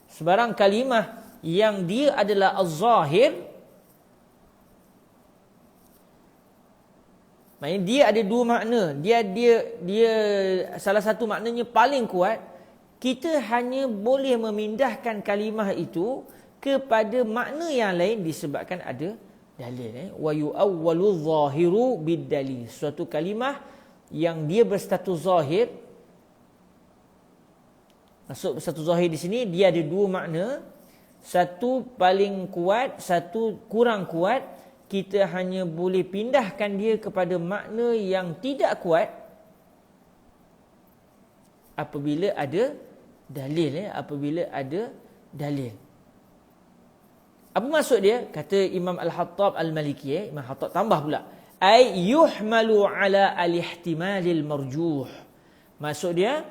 sebarang kalimah yang dia adalah az-zahir, maksudnya dia ada dua makna, dia salah satu maknanya paling kuat, kita hanya boleh memindahkan kalimah itu kepada makna yang lain disebabkan ada dalil. Wa yu'awwalu zahiru bid dalil, suatu kalimah yang dia berstatus zahir. Maksud berstatus zahir di sini dia ada dua makna, satu paling kuat, satu kurang kuat. Kita hanya boleh pindahkan dia kepada makna yang tidak kuat apabila ada dalil. Apabila ada dalil. Apa maksud dia? Kata Imam Al-Hattab Al-Maliki, Imam Hattab tambah pula, ay yuhmalu ala al-ihtimalil marjuh. Maksud dia,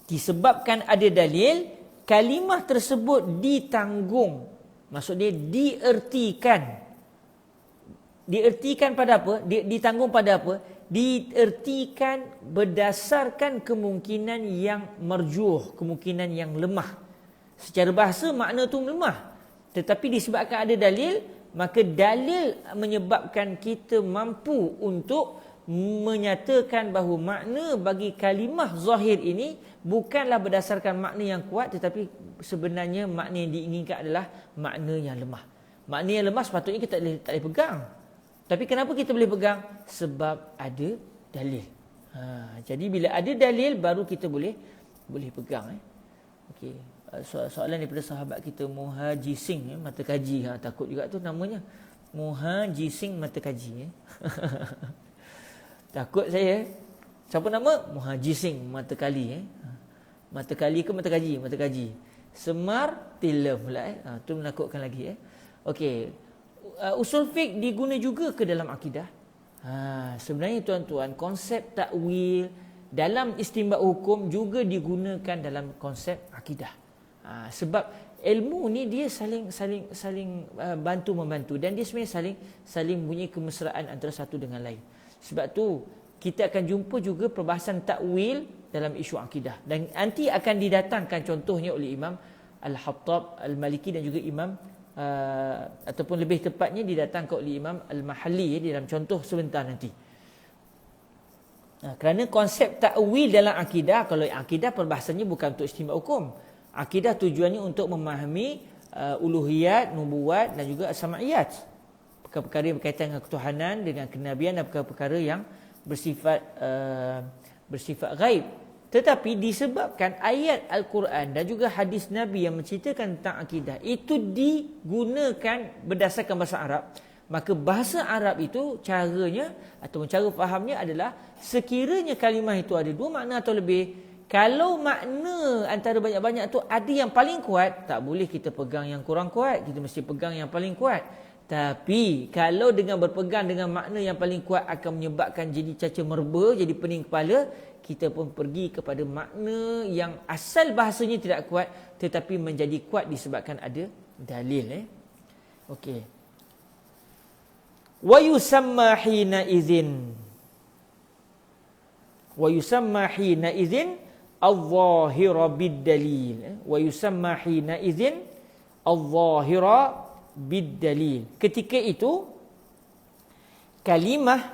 disebabkan ada dalil, kalimah tersebut ditanggung. Maksud dia diertikan. Diertikan pada apa? Ditanggung pada apa? Diertikan berdasarkan kemungkinan yang marjuh, kemungkinan yang lemah. Secara bahasa makna tu lemah, tetapi disebabkan ada dalil, maka dalil menyebabkan kita mampu untuk menyatakan bahawa makna bagi kalimah zahir ini bukanlah berdasarkan makna yang kuat, tetapi sebenarnya makna yang diinginkan adalah makna yang lemah. Makna yang lemah sepatutnya kita tak boleh pegang. Tapi kenapa kita boleh pegang? Sebab ada dalil. Jadi bila ada dalil baru kita boleh pegang. Okey. Soalan daripada sahabat kita Muhaji Singh, mata kaji. Takut juga tu namanya. Muhaji Singh mata kaji. Takut saya. Siapa nama? Muhaji Singh mata kali. Mata kali ke mata kaji? Mata kaji. Semar tilam pula. Tu menakutkan lagi. Okey. Usul fiqh diguna juga ke dalam akidah? Sebenarnya tuan-tuan, konsep takwil dalam istinbat hukum juga digunakan dalam konsep akidah. Sebab ilmu ni dia saling bantu membantu, dan dia sebenarnya saling mempunyai kemesraan antara satu dengan lain. Sebab tu kita akan jumpa juga perbahasan takwil dalam isu akidah, dan nanti akan didatangkan contohnya oleh Imam Al-Hattab Al-Maliki dan juga Imam ataupun lebih tepatnya didatangkan oleh Imam Al-Mahalli di dalam contoh sebentar nanti. Kerana konsep takwil dalam akidah, kalau akidah perbahasannya bukan untuk istinbat hukum. Akidah tujuannya untuk memahami uluhiyat, nubuwat dan juga as-sam'iyat. Perkara-perkara yang berkaitan dengan ketuhanan, dengan kenabian dan perkara-perkara yang bersifat ghaib. Tetapi disebabkan ayat Al-Quran dan juga hadis Nabi yang menceritakan tentang akidah itu digunakan berdasarkan bahasa Arab, maka bahasa Arab itu caranya atau cara fahamnya adalah sekiranya kalimah itu ada dua makna atau lebih, kalau makna antara banyak-banyak tu ada yang paling kuat, tak boleh kita pegang yang kurang kuat, kita mesti pegang yang paling kuat. Tapi kalau dengan berpegang dengan makna yang paling kuat akan menyebabkan jadi caca merba, jadi pening kepala, kita pun pergi kepada makna yang asal bahasanya tidak kuat tetapi menjadi kuat disebabkan ada dalil. Okey. Wa yusamma hina idzin al-zahira bid-dalil. Wa yusamma hina idzin al-zahira bid-dalil. Ketika itu kalimah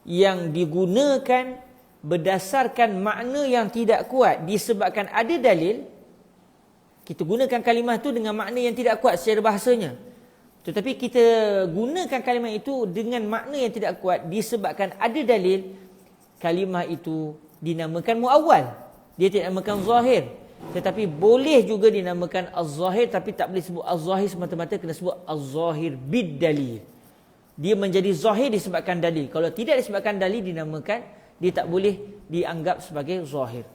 yang digunakan berdasarkan makna yang tidak kuat disebabkan ada dalil, Kita gunakan kalimah itu dengan makna yang tidak kuat secara bahasanya. Tetapi kita gunakan kalimah itu dengan makna yang tidak kuat disebabkan ada dalil kalimah itu dinamakan muawwal. Dia tidak dinamakan zahir. Tetapi boleh juga dinamakan az-zahir, tapi tak boleh sebut az-zahir semata-mata, kena sebut az-zahir bid-dalil. Dia menjadi zahir disebabkan dalil. Kalau tidak disebabkan dalil dinamakan, dia tak boleh dianggap sebagai zahir.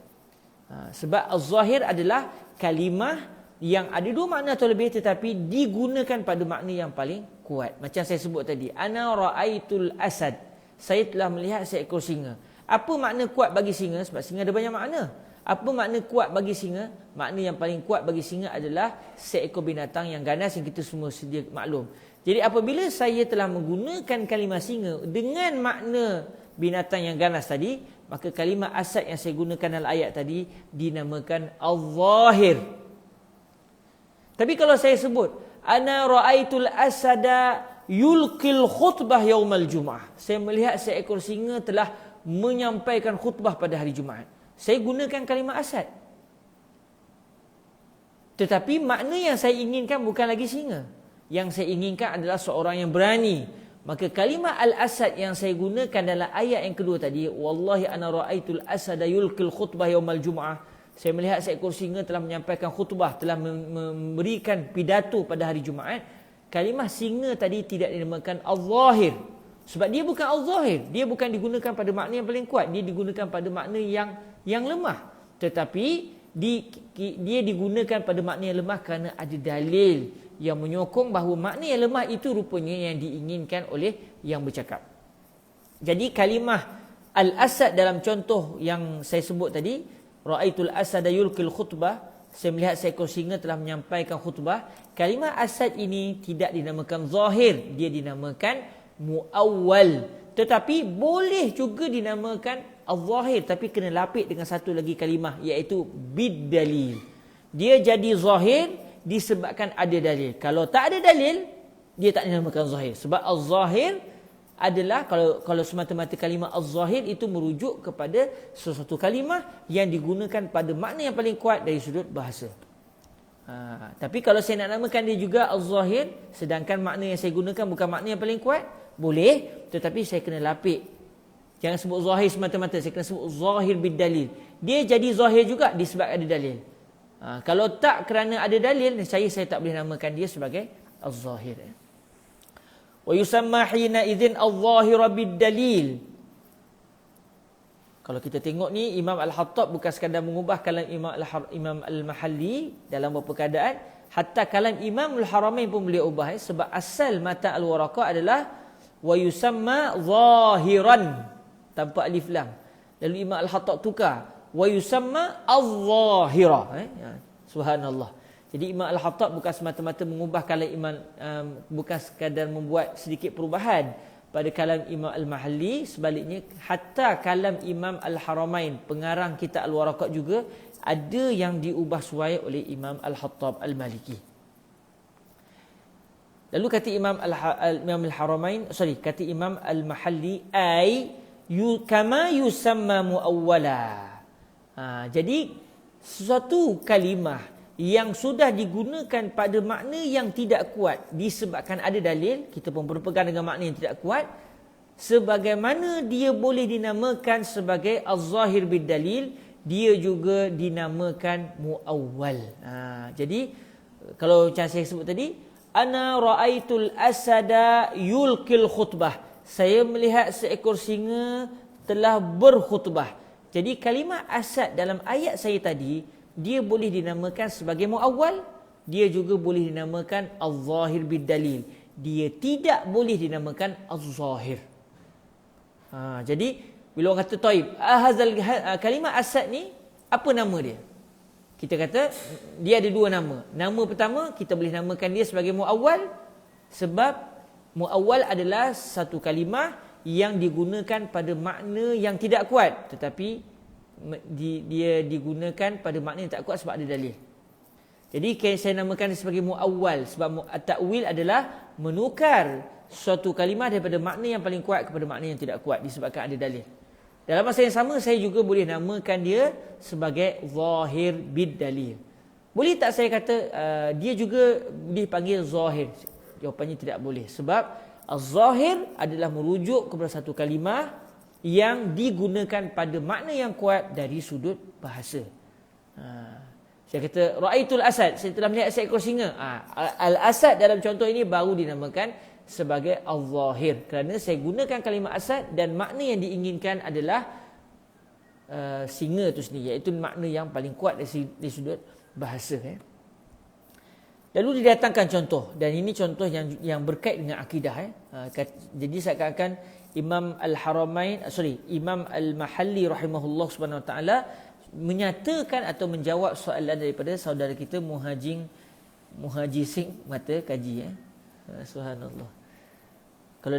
Sebab az-zahir adalah kalimah yang ada dua makna atau lebih tetapi digunakan pada makna yang paling kuat. Macam saya sebut tadi, ana ra'aitul asad. Saya telah melihat seekor singa. Apa makna kuat bagi singa? Sebab singa ada banyak makna. Apa makna kuat bagi singa? Makna yang paling kuat bagi singa adalah seekor binatang yang ganas yang kita semua sedia maklum. Jadi apabila saya telah menggunakan kalimah singa dengan makna binatang yang ganas tadi, maka kalimah asad yang saya gunakan dalam ayat tadi dinamakan al-zahir. Tapi kalau saya sebut ana ra'aitul asada yulqil khutbah yaumal jum'ah, saya melihat seekor singa telah menyampaikan khutbah pada hari Jumaat, saya gunakan kalimah asad. Tetapi makna yang saya inginkan bukan lagi singa. Yang saya inginkan adalah seorang yang berani. Maka kalimah al-asad yang saya gunakan dalam ayat yang kedua tadi, wallahi ana ra'aitul asada yulqil khutbah yaumal jum'ah, saya melihat seekor singa telah menyampaikan khutbah, telah memberikan pidato pada hari Jumaat. Kalimah singa tadi tidak dinamakan al-zahir. Sebab dia bukan al-zahir. Dia bukan digunakan pada makna yang paling kuat. Dia digunakan pada makna yang lemah. Tetapi dia digunakan pada makna yang lemah kerana ada dalil yang menyokong bahawa makna yang lemah itu rupanya yang diinginkan oleh yang bercakap. Jadi kalimah al-asad dalam contoh yang saya sebut tadi, ra'aitul asada yulqil khutbah, saya melihat seekor singa telah menyampaikan khutbah. Kalimah asad ini tidak dinamakan zahir, dia dinamakan muawwal. Tetapi boleh juga dinamakan al-zahir, tapi kena lapik dengan satu lagi kalimah, iaitu bid-dalil. Dia jadi zahir disebabkan ada dalil. Kalau tak ada dalil, dia tak dinamakan zahir. Sebab al-zahir adalah kalau semata-mata kalimah az-zahir itu merujuk kepada sesuatu kalimah yang digunakan pada makna yang paling kuat dari sudut bahasa. Tapi kalau saya nak namakan dia juga az-zahir, sedangkan makna yang saya gunakan bukan makna yang paling kuat, boleh, tetapi saya kena lapik. Jangan sebut zahir semata-mata, saya kena sebut zahir bid-dalil. Dia jadi zahir juga disebabkan ada dalil. Kalau tak kerana ada dalil, saya tak boleh namakan dia sebagai az-zahir. Wa yusamma hina idzin al-zahira bid-dalil. Kalau kita tengok ni, Imam Al-Hattab bukan sekadar mengubah kalam Imam Al-Mahalli dalam beberapa keadaan, hatta kalam Imam Al-Haramain pun boleh ubah, sebab asal mata Al-Waraqah adalah wa yusamma zahiran tanpa alif lam. Lalu Imam Al-Hattab tukar wa yusamma al-zahira. Subhanallah. Jadi Imam Al-Hattab bukan semata-mata mengubah kalam Imam, bukan sekadar membuat sedikit perubahan pada kalam Imam Al-Mahalli, sebaliknya hatta kalam Imam Al-Haramain, pengarang kitab Al-Waraqat juga ada yang diubah suai oleh Imam Al-Hattab Al-Maliki. Lalu kata Imam Al-Haramain, kata Imam Al-Mahalli, kama yusamma muawwala. Jadi sesuatu kalimah yang sudah digunakan pada makna yang tidak kuat disebabkan ada dalil, kita pun berpegang dengan makna yang tidak kuat, sebagaimana dia boleh dinamakan sebagai az-zahir bid-dalil, dia juga dinamakan muawwal. Jadi kalau macam saya sebut tadi, ana ra'aitul asada yulqil khutbah, saya melihat seekor singa telah berkhutbah. Jadi kalimah asad dalam ayat saya tadi, dia boleh dinamakan sebagai muawwal, dia juga boleh dinamakan al-zahir bid-dalil. Dia tidak boleh dinamakan az-zahir. Jadi bila orang kata taib, kalimah asad ni apa nama dia? Kita kata dia ada dua nama. Nama pertama kita boleh namakan dia sebagai muawwal, sebab muawwal adalah satu kalimah yang digunakan pada makna yang tidak kuat, tetapi dia digunakan pada makna yang tak kuat sebab ada dalil. Jadi saya namakan dia sebagai muawwal, sebab at-ta'wil adalah menukar suatu kalimah daripada makna yang paling kuat kepada makna yang tidak kuat disebabkan ada dalil. Dalam masa yang sama, saya juga boleh namakan dia sebagai zahir bid-dalil. Boleh tak saya kata dia juga dipanggil zahir? Jawapannya tidak boleh. Sebab az-zahir adalah merujuk kepada satu kalimah yang digunakan pada makna yang kuat dari sudut bahasa. Saya kata ra'aitul asad, saya telah melihat seekor singa. Al-asad dalam contoh ini baru dinamakan sebagai al-zahir, kerana saya gunakan kalimah asad dan makna yang diinginkan adalah singa itu sendiri, iaitu makna yang paling kuat dari sudut bahasa. Lalu didatangkan contoh, dan ini contoh yang berkait dengan akidah. Jadi seakan-akan Imam Imam Al-Mahalli rahimahullah subhanahu wa ta'ala menyatakan atau menjawab soalan daripada saudara kita Muhaji Singh Mata Kaji. Subhanallah. Kalau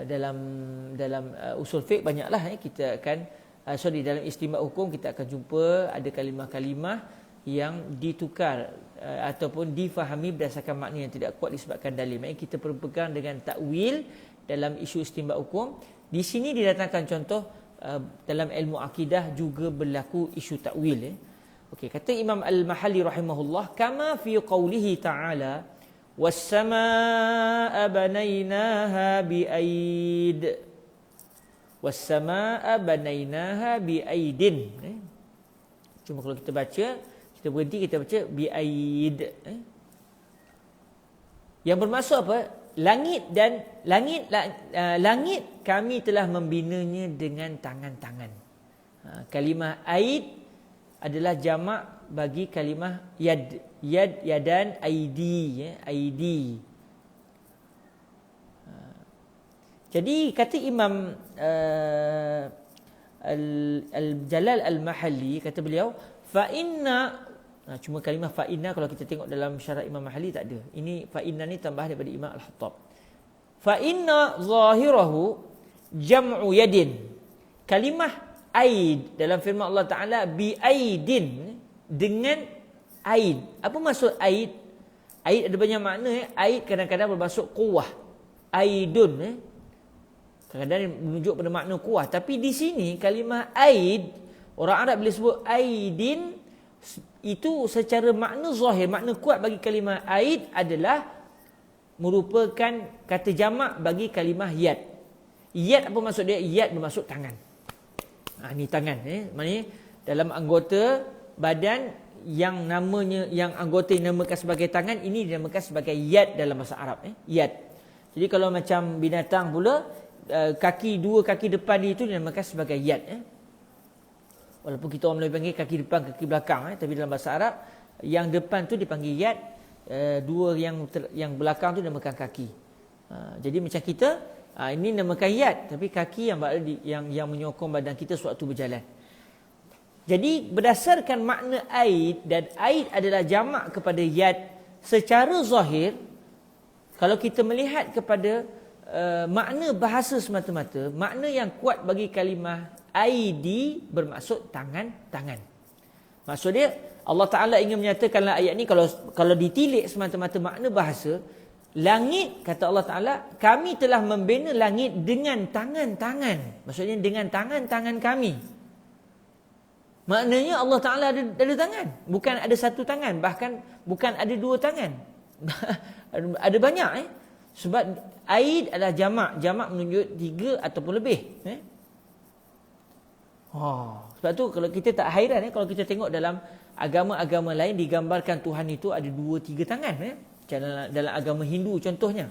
dalam usul fiqh banyaklah kita akan dalam istimbat hukum kita akan jumpa ada kalimah-kalimah yang ditukar ataupun difahami berdasarkan makna yang tidak kuat disebabkan dalil. Maksudnya kita berpegang dengan takwil dalam isu istimbat hukum. Di sini didatangkan contoh dalam ilmu akidah juga berlaku isu takwil. Okey, kata Imam Al-Mahalli rahimahullah, kama fi qawlihi ta'ala was-samaa'a banainaha bi'aid. Was-samaa'a banainaha bi'aidin. Cuma kalau kita baca, kita berhenti, kita baca bi'aid. Yang bermaksud apa? Langit kami telah membinanya dengan tangan-tangan. Kalimah aid adalah jamak bagi kalimah yad. Yad, yadan, aidi. Aidi. Jadi kata Imam Al-Jalal Al-Mahalli, kata beliau, fa inna, cuma kalimah fa inna kalau kita tengok dalam syarah Imam Mahalli tak ada. Ini fa inna ni tambah daripada Imam Al-Hattab. Fa inna zahirahu jam'u yadin. Kalimah aid dalam firman Allah Taala bi aidin, dengan aid. Apa maksud aid? Aid ada banyak makna. Aid kadang-kadang bermaksud quwah. Aidun kadang-kadang menunjuk pada makna kuah. Tapi di sini kalimah aid, orang Arab bila sebut aidin, itu secara makna zahir, makna kuat bagi kalimah aid adalah merupakan kata jamak bagi kalimah yad. Yad apa maksud dia? Yad bermaksud tangan. Ni tangan. Maknanya dalam anggota badan yang anggota yang dinamakan sebagai tangan, ini dinamakan sebagai yad dalam bahasa Arab. Yad. Jadi kalau macam binatang pula, dua kaki depan dia itu dinamakan sebagai yad. Walaupun kita orang Melayu panggil kaki depan, kaki belakang, tapi dalam bahasa Arab yang depan tu dipanggil yad, dua yang belakang tu dinamakan kaki. Jadi macam kita, ini namakan yad, tapi kaki yang menyokong badan kita sewaktu berjalan. Jadi berdasarkan makna aid, dan aid adalah jamak kepada yad secara zahir, kalau kita melihat kepada makna bahasa semata-mata, makna yang kuat bagi kalimah aidi bermaksud tangan-tangan. Maksud dia Allah Ta'ala ingin menyatakanlah ayat ni, kalau ditilik semata-mata makna bahasa, langit, kata Allah Ta'ala, kami telah membina langit dengan tangan-tangan. Maksudnya dengan tangan-tangan kami. Maknanya Allah Ta'ala ada tangan. Bukan ada satu tangan, bahkan bukan ada dua tangan. Ada banyak. Sebab aid adalah jamak. Jamak menunjuk tiga ataupun lebih. Sebab tu kalau kita tak hairan, kalau kita tengok dalam agama-agama lain digambarkan Tuhan itu ada 2-3 tangan. Dalam agama Hindu contohnya.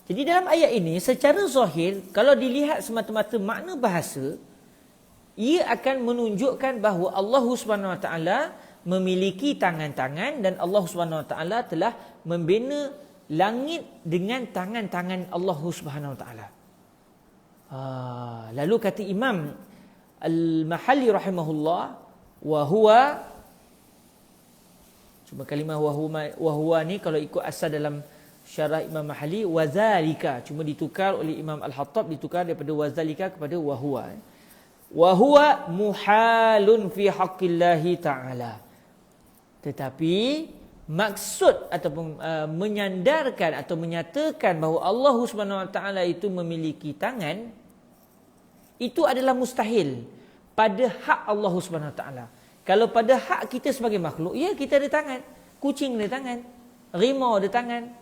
Jadi dalam ayat ini secara zahir, kalau dilihat semata-mata makna bahasa, ia akan menunjukkan bahawa Allah Subhanahu Wa Taala memiliki tangan-tangan, dan Allah Subhanahu Wa Taala telah membina langit dengan tangan-tangan Allah Subhanahu Wa Taala. Lalu kata Imam Al-Mahalli rahimahullah, wa huwa, cuma kalimah wa huwa ni kalau ikut asal dalam syarah Imam Mahalli, wa zalika, cuma ditukar oleh Imam Al-Hattab, ditukar daripada wa zalika kepada wa huwa. Wa huwa muhalun fi haqqillahi ta'ala. Tetapi maksud ataupun menyandarkan atau menyatakan bahawa Allah Subhanahu Wa Taala itu memiliki tangan, itu adalah mustahil pada hak Allah Subhanahu Wa Taala. Kalau pada hak kita sebagai makhluk, ya kita ada tangan. Kucing ada tangan, rimau ada tangan.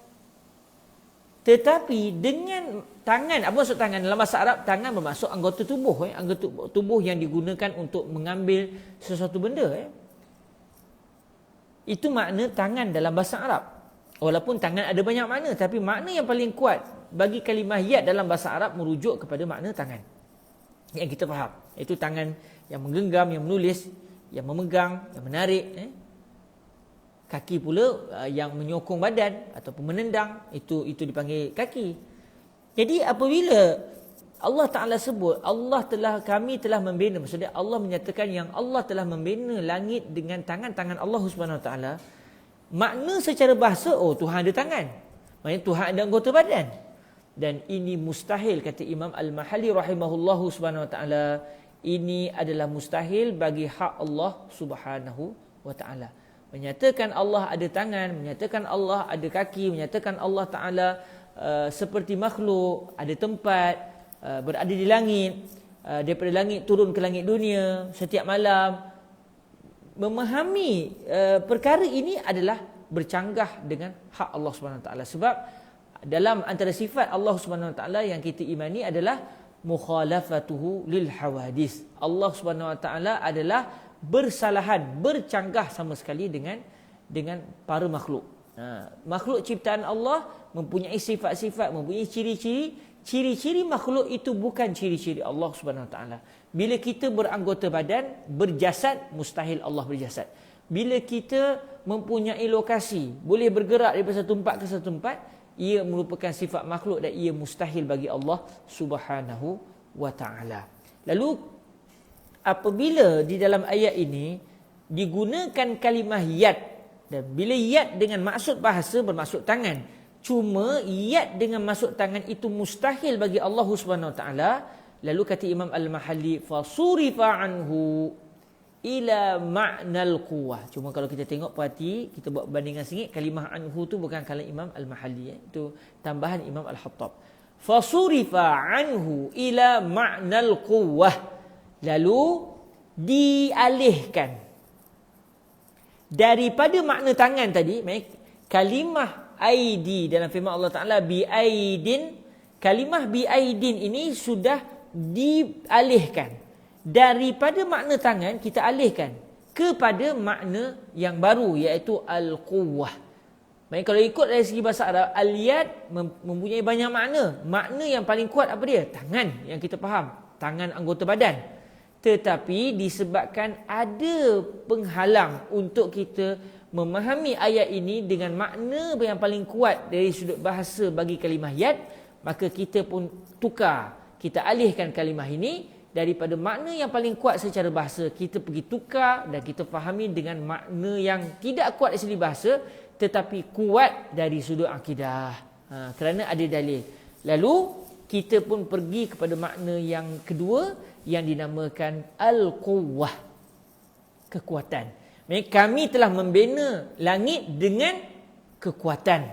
Tetapi dengan tangan, apa maksud tangan? Dalam bahasa Arab, tangan bermaksud anggota tubuh. Anggota tubuh yang digunakan untuk mengambil sesuatu benda. Itu makna tangan dalam bahasa Arab. Walaupun tangan ada banyak makna, tapi makna yang paling kuat bagi kalimah yad dalam bahasa Arab merujuk kepada makna tangan. Yang kita faham. Itu tangan yang menggenggam, yang menulis, yang memegang, yang menarik. Kaki pula yang menyokong badan ataupun menendang, itu dipanggil kaki. Jadi apabila Allah Ta'ala sebut kami telah membina, maksudnya Allah menyatakan yang Allah telah membina langit dengan tangan-tangan Allah Subhanahu Wa Ta'ala, makna secara bahasa, Tuhan ada tangan, maknanya Tuhan ada anggota badan. Dan ini mustahil, kata Imam Al-Mahalli rahimahullahu Subhanahu Wa Ta'ala, ini adalah mustahil bagi hak Allah Subhanahu Wa Ta'ala. Menyatakan Allah ada tangan, menyatakan Allah ada kaki, menyatakan Allah Ta'ala seperti makhluk, ada tempat, berada di langit, daripada langit turun ke langit dunia setiap malam. Memahami perkara ini adalah bercanggah dengan hak Allah Subhanahu Wa Ta'ala. Sebab dalam antara sifat Allah Subhanahu Wa Ta'ala yang kita imani adalah mukhalafatuhu lil hawadis. Allah Subhanahu Wa Ta'ala adalah bersalahan, bercanggah sama sekali dengan para makhluk. Makhluk ciptaan Allah mempunyai sifat-sifat, mempunyai ciri-ciri. Ciri-ciri makhluk itu bukan ciri-ciri Allah Subhanahu Wa Ta'ala. Bila kita beranggota badan, berjasad, mustahil Allah berjasad. Bila kita mempunyai lokasi, boleh bergerak daripada satu tempat ke satu tempat, ia merupakan sifat makhluk dan ia mustahil bagi Allah Subhanahu Wa Ta'ala. Lalu apabila di dalam ayat ini digunakan kalimah yad, dan bila yad dengan maksud bahasa bermaksud tangan, cuma yad dengan maksud tangan itu mustahil bagi Allah Subhanahu Wa Ta'ala, lalu kata Imam Al-Mahalli fasurifa anhu ila ma'nal quwwah. Cuma kalau kita tengok perhati, kita buat bandingan sikit, kalimah anhu tu bukan kalam Imam Al-Mahalli, itu tambahan Imam Al-Hattab. Fasurifa anhu ila ma'nal quwwah, lalu dialihkan daripada makna tangan tadi. Kalimah aidi dalam firman Allah Ta'ala bi aidin, kalimah bi aidin ini sudah dialihkan daripada makna tangan, kita alihkan kepada makna yang baru, iaitu al-quwwah. Kalau ikut dari segi bahasa Arab, al-yad mempunyai banyak makna. Makna yang paling kuat apa dia? Tangan, yang kita faham, tangan anggota badan. Tetapi disebabkan ada penghalang untuk kita memahami ayat ini dengan makna yang paling kuat dari sudut bahasa bagi kalimah yad, maka kita pun tukar, kita alihkan kalimah ini daripada makna yang paling kuat secara bahasa, kita pergi tukar dan kita fahami dengan makna yang tidak kuat dari segi bahasa tetapi kuat dari sudut akidah, kerana ada dalil. Lalu kita pun pergi kepada makna yang kedua yang dinamakan al-quwwah, kekuatan. Kami telah membina langit dengan kekuatan,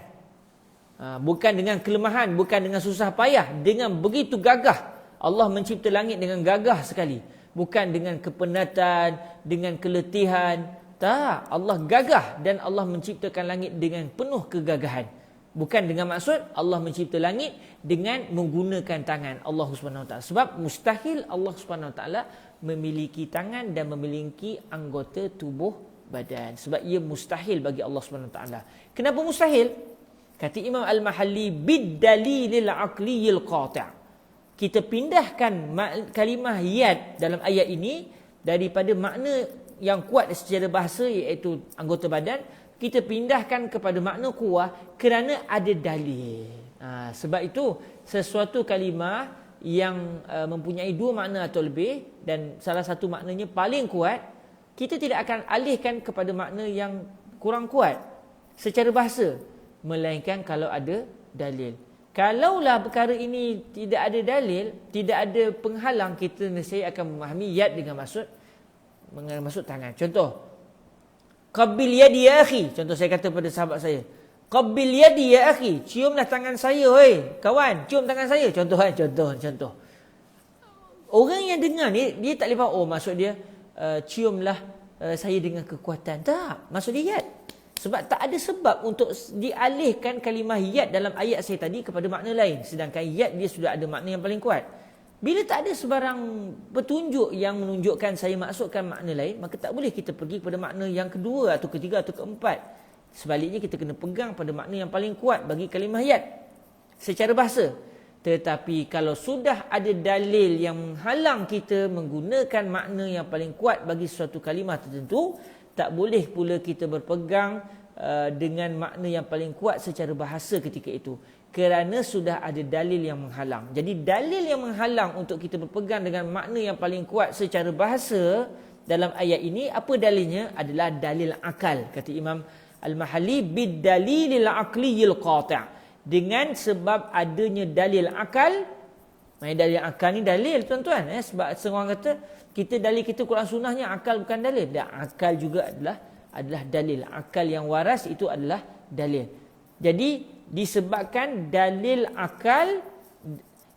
bukan dengan kelemahan, bukan dengan susah payah, dengan begitu gagah. Allah mencipta langit dengan gagah sekali, bukan dengan kepenatan, dengan keletihan. Tak, Allah gagah dan Allah menciptakan langit dengan penuh kegagahan. Bukan dengan maksud Allah mencipta langit dengan menggunakan tangan Allah Subhanahu Wa Ta'ala. Sebab mustahil Allah Subhanahu Wa Ta'ala memiliki tangan dan memiliki anggota tubuh badan. Sebab ia mustahil bagi Allah Subhanahu Wa Ta'ala. Kenapa mustahil? Kata Imam Al-Mahalli bid-dalilil aqliyil qati'. Kita pindahkan kalimah yad dalam ayat ini daripada makna yang kuat secara bahasa, iaitu anggota badan, kita pindahkan kepada makna kuwah kerana ada dalil. Sebab itu sesuatu kalimah yang mempunyai dua makna atau lebih dan salah satu maknanya paling kuat, kita tidak akan alihkan kepada makna yang kurang kuat secara bahasa, melainkan kalau ada dalil. Kalaulah perkara ini tidak ada dalil, tidak ada penghalang, kita nescaya akan memahami yad dengan maksud tangan. Contoh, qabbil yadi ya akhi. Contoh saya kata pada sahabat saya, qabbil yadi ya akhi, ciumlah tangan saya oi kawan, cium tangan saya. Contoh. Orang yang dengar ni dia tak boleh faham, maksud dia ciumlah saya dengan kekuatan. Tak, maksud dia yad. Sebab tak ada sebab untuk dialihkan kalimah yad dalam ayat saya tadi kepada makna lain. Sedangkan yad dia sudah ada makna yang paling kuat. Bila tak ada sebarang petunjuk yang menunjukkan saya masukkan makna lain, maka tak boleh kita pergi kepada makna yang kedua atau ketiga atau keempat. Sebaliknya kita kena pegang pada makna yang paling kuat bagi kalimah yad secara bahasa. Tetapi kalau sudah ada dalil yang menghalang kita menggunakan makna yang paling kuat bagi suatu kalimah tertentu, tak boleh pula kita berpegang dengan makna yang paling kuat secara bahasa ketika itu. Kerana sudah ada dalil yang menghalang. Jadi dalil yang menghalang untuk kita berpegang dengan makna yang paling kuat secara bahasa dalam ayat ini, apa dalilnya? Adalah dalil akal. Kata Imam Al-Mahalli, bid-dalilil aqliyil qati'. Dengan sebab adanya dalil akal. Dalil akal ni dalil tuan-tuan. Sebab seorang kata, kita dalil kita Quran Sunnahnya, akal bukan dalil. Dan akal juga adalah dalil. Akal yang waras itu adalah dalil. Jadi disebabkan dalil akal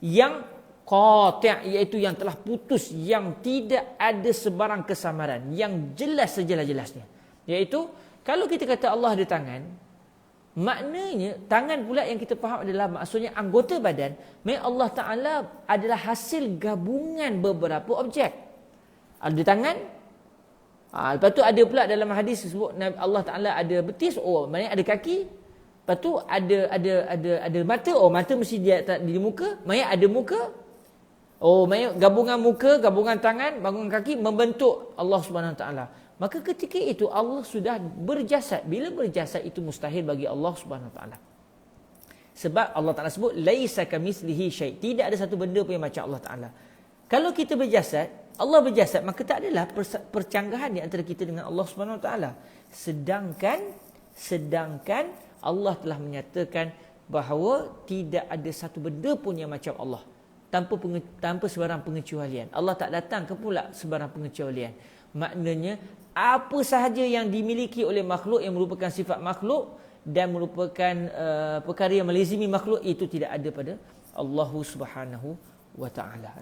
yang qati', iaitu yang telah putus, yang tidak ada sebarang kesamaran, yang jelas sejelas-jelasnya. Iaitu kalau kita kata Allah ada tangan, maknanya tangan pula yang kita faham adalah maksudnya anggota badan. Allah Ta'ala adalah hasil gabungan beberapa objek. Ada tangan, lepas tu ada pula dalam hadis sebut Allah Ta'ala ada betis, maknanya ada kaki. Lepas tu ada mata, mata mesti dia di muka, maknanya ada muka. Maknanya gabungan muka, gabungan tangan, gabungan kaki membentuk Allah Subhanahu Wa Ta'ala. Maka ketika itu Allah sudah berjasad. Bila berjasad itu mustahil bagi Allah Subhanahu Wa Ta'ala. Sebab Allah Ta'ala sebut laisa kamitslihi syai'. Tidak ada satu benda pun yang macam Allah Ta'ala. Kalau kita berjasad, Allah berjasad, maka tak adalah percanggahan di antara kita dengan Allah Subhanahu Wa Ta'ala. Sedangkan Allah telah menyatakan bahawa tidak ada satu benda pun yang macam Allah. Tanpa sebarang pengecualian. Allah tak datang ke pula sebarang pengecualian. Maknanya apa sahaja yang dimiliki oleh makhluk yang merupakan sifat makhluk dan merupakan perkara yang melazimi makhluk, itu tidak ada pada Allah Subhanahu Wa Ta'ala.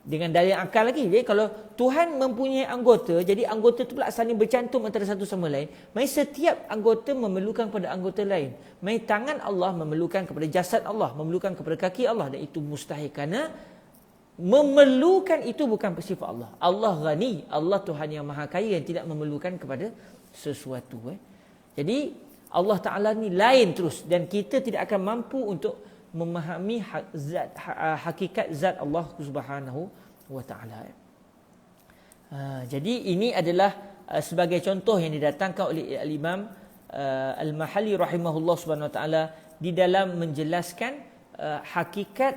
Dengan dalil akal lagi. Jadi kalau Tuhan mempunyai anggota, jadi anggota itu pula saling bercantum antara satu sama lain. Setiap anggota memerlukan kepada anggota lain. Tangan Allah memerlukan kepada jasad Allah, memerlukan kepada kaki Allah, dan itu mustahil kerana memerlukan itu bukan sifat Allah. Allah ghani, Allah Tuhan yang maha kaya yang tidak memerlukan kepada sesuatu. Jadi Allah Ta'ala ni lain terus, dan kita tidak akan mampu untuk memahami hakikat zat Allah Subhanahu Wa Ta'ala. Jadi ini adalah sebagai contoh yang didatangkan oleh Al-Imam Al-Mahalli rahimahullah Subhanahu Wa Ta'ala di dalam menjelaskan hakikat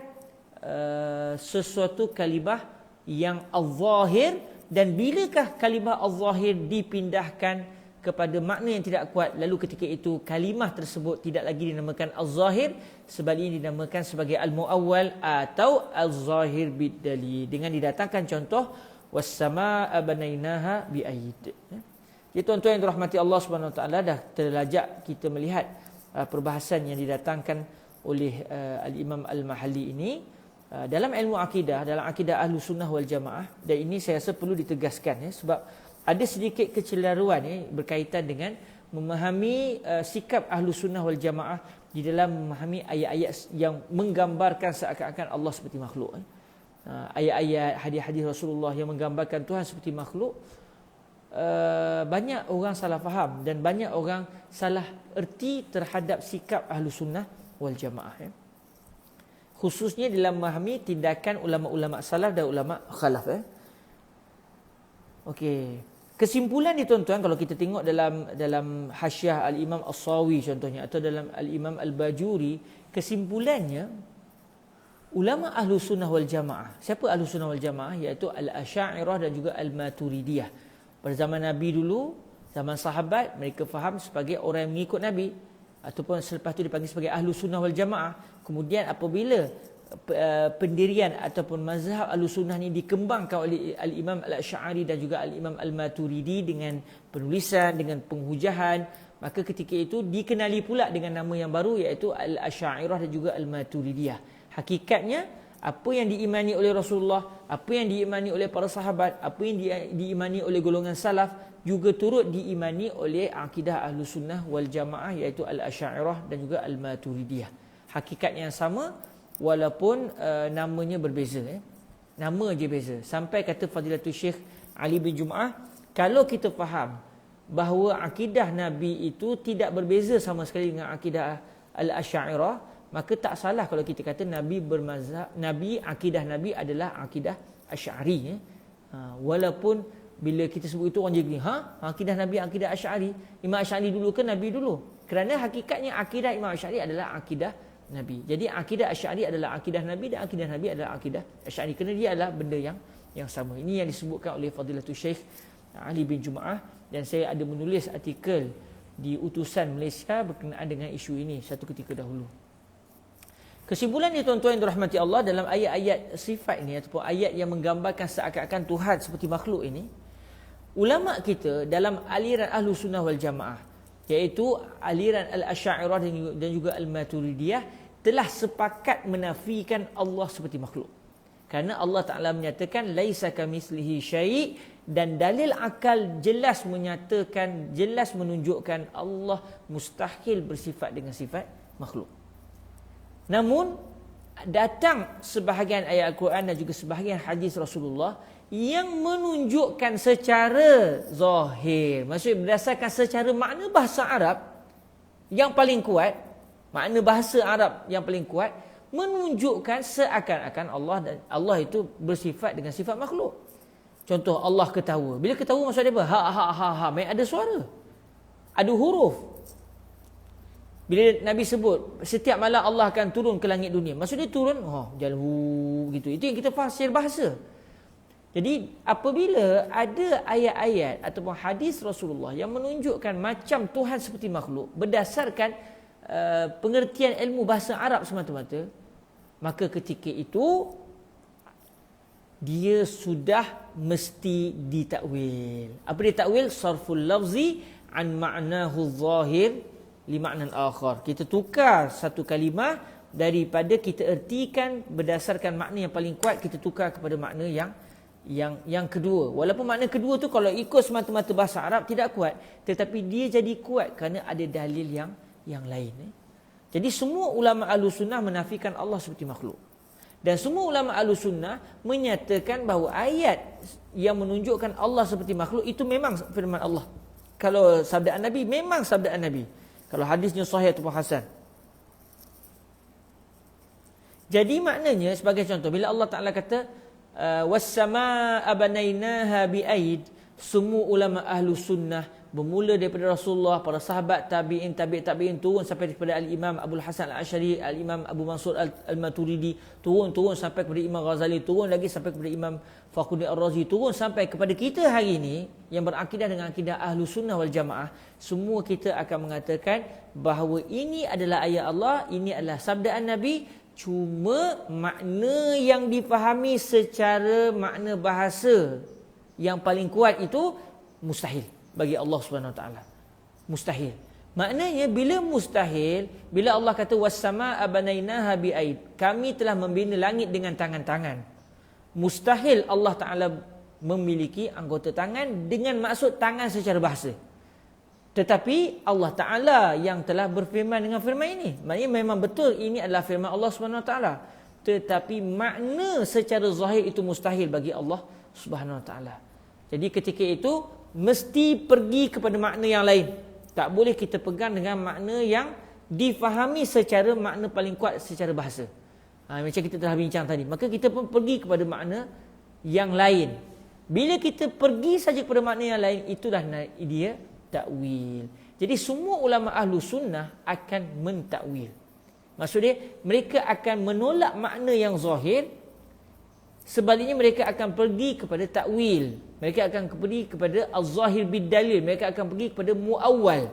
sesuatu kalimah yang al-zahir, dan bilakah kalimah al-zahir dipindahkan kepada makna yang tidak kuat, lalu ketika itu kalimah tersebut tidak lagi dinamakan al-zahir, sebaliknya dinamakan sebagai al-muawwal atau al-zahir bid-dalil, dengan didatangkan contoh was-samaa'a banainaha bi'aid. Jadi tuan-tuan yang dirahmati Allah Subhanahu Wa Ta'ala, dah terlajak kita melihat perbahasan yang didatangkan oleh Al-Imam Al-Mahalli ini dalam ilmu akidah, dalam akidah Ahlu Sunnah wal Jamaah. Dan ini saya rasa perlu ditegaskan, sebab ada sedikit kecelaruan berkaitan dengan memahami sikap Ahlu Sunnah wal Jamaah di dalam memahami ayat-ayat yang menggambarkan seakan-akan Allah seperti makhluk. Ayat-ayat hadis-hadis Rasulullah yang menggambarkan Tuhan seperti makhluk, banyak orang salah faham dan banyak orang salah erti terhadap sikap Ahlu Sunnah wal Jamaah. Khususnya dalam memahami tindakan ulama-ulama salaf dan ulama khalaf. Okey. Kesimpulan ni tuan-tuan, kalau kita tengok dalam Hasyiah Al-Imam As-Sawi contohnya, atau dalam Al-Imam Al-Bajuri, kesimpulannya ulama Ahlu Sunnah wal Jamaah. Siapa Ahlu Sunnah wal Jamaah? Iaitu Al-Asy'ariyah dan juga Al-Maturidiyah. Pada zaman Nabi dulu, zaman sahabat, mereka faham sebagai orang yang mengikut Nabi, ataupun selepas itu dipanggil sebagai Ahlu Sunnah wal Jamaah. Kemudian apabila pendirian ataupun mazhab Ahlu Sunnah ni dikembangkan oleh Al-Imam Al-Asy'ari dan juga Al-Imam Al-Maturidi dengan penulisan, dengan penghujahan, maka ketika itu dikenali pula dengan nama yang baru, iaitu Al-Asy'ariyah dan juga Al-Maturidiyah. Hakikatnya, apa yang diimani oleh Rasulullah, apa yang diimani oleh para sahabat, apa yang diimani oleh golongan salaf, juga turut diimani oleh akidah Ahlus Sunnah wal Jamaah, iaitu Al-Asy'ariyah dan juga Al-Maturidiyah. Hakikat yang sama walaupun namanya berbeza. Nama je beza. Sampai kata Fadilatul Syekh Ali bin Jum'ah, kalau kita faham bahawa akidah Nabi itu tidak berbeza sama sekali dengan akidah Al-Asy'ariyah, maka tak salah kalau kita kata Nabi bermazhab, akidah Nabi adalah akidah Asy'ari. Walaupun bila kita sebut itu orang jadi gini, akidah Nabi akidah Asy'ari, Imam Asy'ari dulu ke Nabi dulu? Kerana hakikatnya akidah Imam Asy'ari adalah akidah Nabi. Jadi akidah Asy'ari adalah akidah Nabi dan akidah Nabi adalah akidah Asy'ari, kerana dia adalah benda yang sama. Ini yang disebutkan oleh Fadilatul Syekh Ali bin Jum'ah, dan saya ada menulis artikel di Utusan Malaysia berkenaan dengan isu ini satu ketika dahulu. Kesimpulan ni tuan-tuan yang dirahmati Allah, dalam ayat-ayat sifat ini ataupun ayat yang menggambarkan seakan-akan Tuhan seperti makhluk ini, ulama kita dalam aliran Ahlus Sunnah wal Jamaah, iaitu aliran Al-Asy'ariyah dan juga Al-Maturidiyah, telah sepakat menafikan Allah seperti makhluk. Kerana Allah Ta'ala menyatakan laisa kamitslihi syai', dan dalil akal jelas menyatakan, jelas menunjukkan Allah mustahil bersifat dengan sifat makhluk. Namun datang sebahagian ayat Al-Quran dan juga sebahagian hadis Rasulullah yang menunjukkan secara zahir, maksudnya berdasarkan secara makna bahasa Arab yang paling kuat, makna bahasa Arab yang paling kuat, menunjukkan seakan-akan Allah itu bersifat dengan sifat makhluk. Contoh, Allah ketawa. Bila ketawa maksud dia apa? Ha. Ada suara, ada huruf. Bila Nabi sebut setiap malam Allah akan turun ke langit dunia, maksud dia turun jalan gitu. Itu yang kita faham secara bahasa. Jadi apabila ada ayat-ayat ataupun hadis Rasulullah yang menunjukkan macam Tuhan seperti makhluk berdasarkan pengertian ilmu bahasa Arab semata-mata, maka ketika itu dia sudah mesti ditakwil. Apa dia takwil? Sarful lafzi an ma'nahu zahir li ma'nan akhar. Kita tukar satu kalimah daripada kita ertikan berdasarkan makna yang paling kuat, kita tukar kepada makna yang kedua. Walaupun makna kedua tu kalau ikut semata-mata bahasa Arab tidak kuat, tetapi dia jadi kuat kerana ada dalil yang lain. Jadi semua ulama Ahlussunnah menafikan Allah seperti makhluk. Dan semua ulama Ahlussunnah menyatakan bahawa ayat yang menunjukkan Allah seperti makhluk itu memang firman Allah. Kalau sabdaan Nabi, memang sabdaan Nabi. Kalau hadisnya sahih ataupun hasan. Jadi maknanya, sebagai contoh, bila Allah Ta'ala kata was-samaa'a banainaha bi'aid, semua ulama Ahlussunnah bermula daripada Rasulullah, para sahabat, tabi'in, tabi'in, turun sampai kepada Al-Imam Abdul Hasan Al-Asy'ari, Al-Imam Abu Mansur Al-Maturidi, turun sampai kepada Imam Ghazali, turun lagi sampai kepada Imam Fakhruddin Ar-Razi, turun sampai kepada kita hari ini yang berakidah dengan akidah Ahlus Sunnah wal Jamaah. Semua kita akan mengatakan bahawa ini adalah ayat Allah, ini adalah sabdaan Nabi, cuma makna yang difahami secara makna bahasa yang paling kuat itu mustahil bagi Allah Subhanahu Wa Taala. Mustahil. Maknanya bila mustahil, bila Allah kata was-samaa'a banainaha bi'aid, kami telah membina langit dengan tangan-tangan. Mustahil Allah Taala memiliki anggota tangan dengan maksud tangan secara bahasa. Tetapi Allah Taala yang telah berfirman dengan firman ini. Maknanya memang betul ini adalah firman Allah Subhanahu Wa Taala. Tetapi makna secara zahir itu mustahil bagi Allah Subhanahu Wa Taala. Jadi ketika itu mesti pergi kepada makna yang lain. Tak boleh kita pegang dengan makna yang difahami secara makna paling kuat secara bahasa. Macam kita telah bincang tadi. Maka kita pun pergi kepada makna yang lain. Bila kita pergi saja kepada makna yang lain, itulah dia takwil. Jadi semua ulama Ahlus Sunnah akan mentakwil. Maksudnya mereka akan menolak makna yang zahir. Sebaliknya mereka akan pergi kepada takwil. Mereka akan pergi kepada az-zahir bid-dalil. Mereka akan pergi kepada muawwal.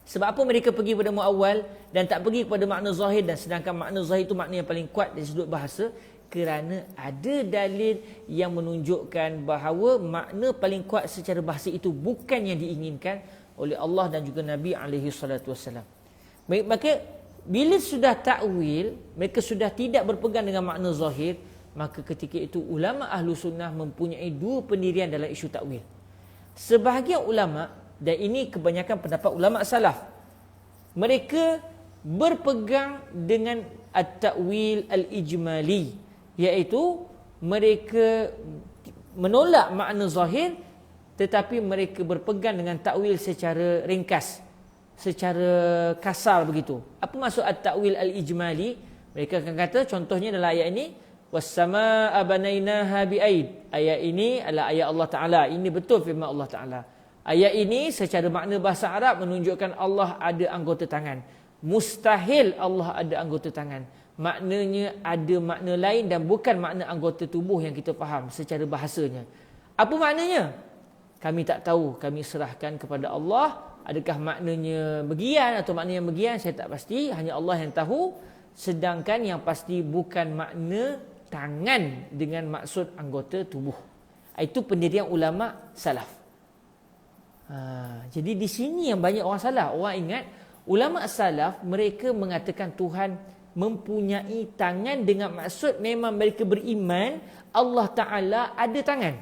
Sebab apa mereka pergi kepada muawwal dan tak pergi kepada makna zahir, dan sedangkan makna zahir itu makna yang paling kuat dari sudut bahasa? Kerana ada dalil yang menunjukkan bahawa makna paling kuat secara bahasa itu bukan yang diinginkan oleh Allah dan juga Nabi SAW. Maka bila sudah takwil, mereka sudah tidak berpegang dengan makna zahir, maka ketika itu ulama Ahlus Sunnah mempunyai dua pendirian dalam isu takwil. sebahagian ulama, dan ini kebanyakan pendapat ulama salaf, mereka berpegang dengan at-ta'wil al-ijmali, iaitu mereka menolak makna zahir, tetapi mereka berpegang dengan takwil secara ringkas, secara kasar begitu. Apa maksud at-ta'wil al-ijmali? Mereka akan kata, contohnya dalam ayat ini, was-samaa'a banainaha bi'aid. Ayat ini adalah ayat Allah Ta'ala. Ini betul firman Allah Ta'ala. Ayat ini secara makna bahasa Arab menunjukkan Allah ada anggota tangan. Mustahil Allah ada anggota tangan. Maknanya ada makna lain dan bukan makna anggota tubuh yang kita faham secara bahasanya. Apa maknanya? Kami tak tahu. Kami serahkan kepada Allah. Adakah maknanya begian atau makna yang begian? Saya tak pasti. Hanya Allah yang tahu. Sedangkan yang pasti bukan makna tangan dengan maksud anggota tubuh. Itu pendirian ulama salaf. Jadi di sini yang banyak orang salah. Orang ingat ulama salaf mereka mengatakan Tuhan mempunyai tangan dengan maksud memang mereka beriman Allah Ta'ala ada tangan.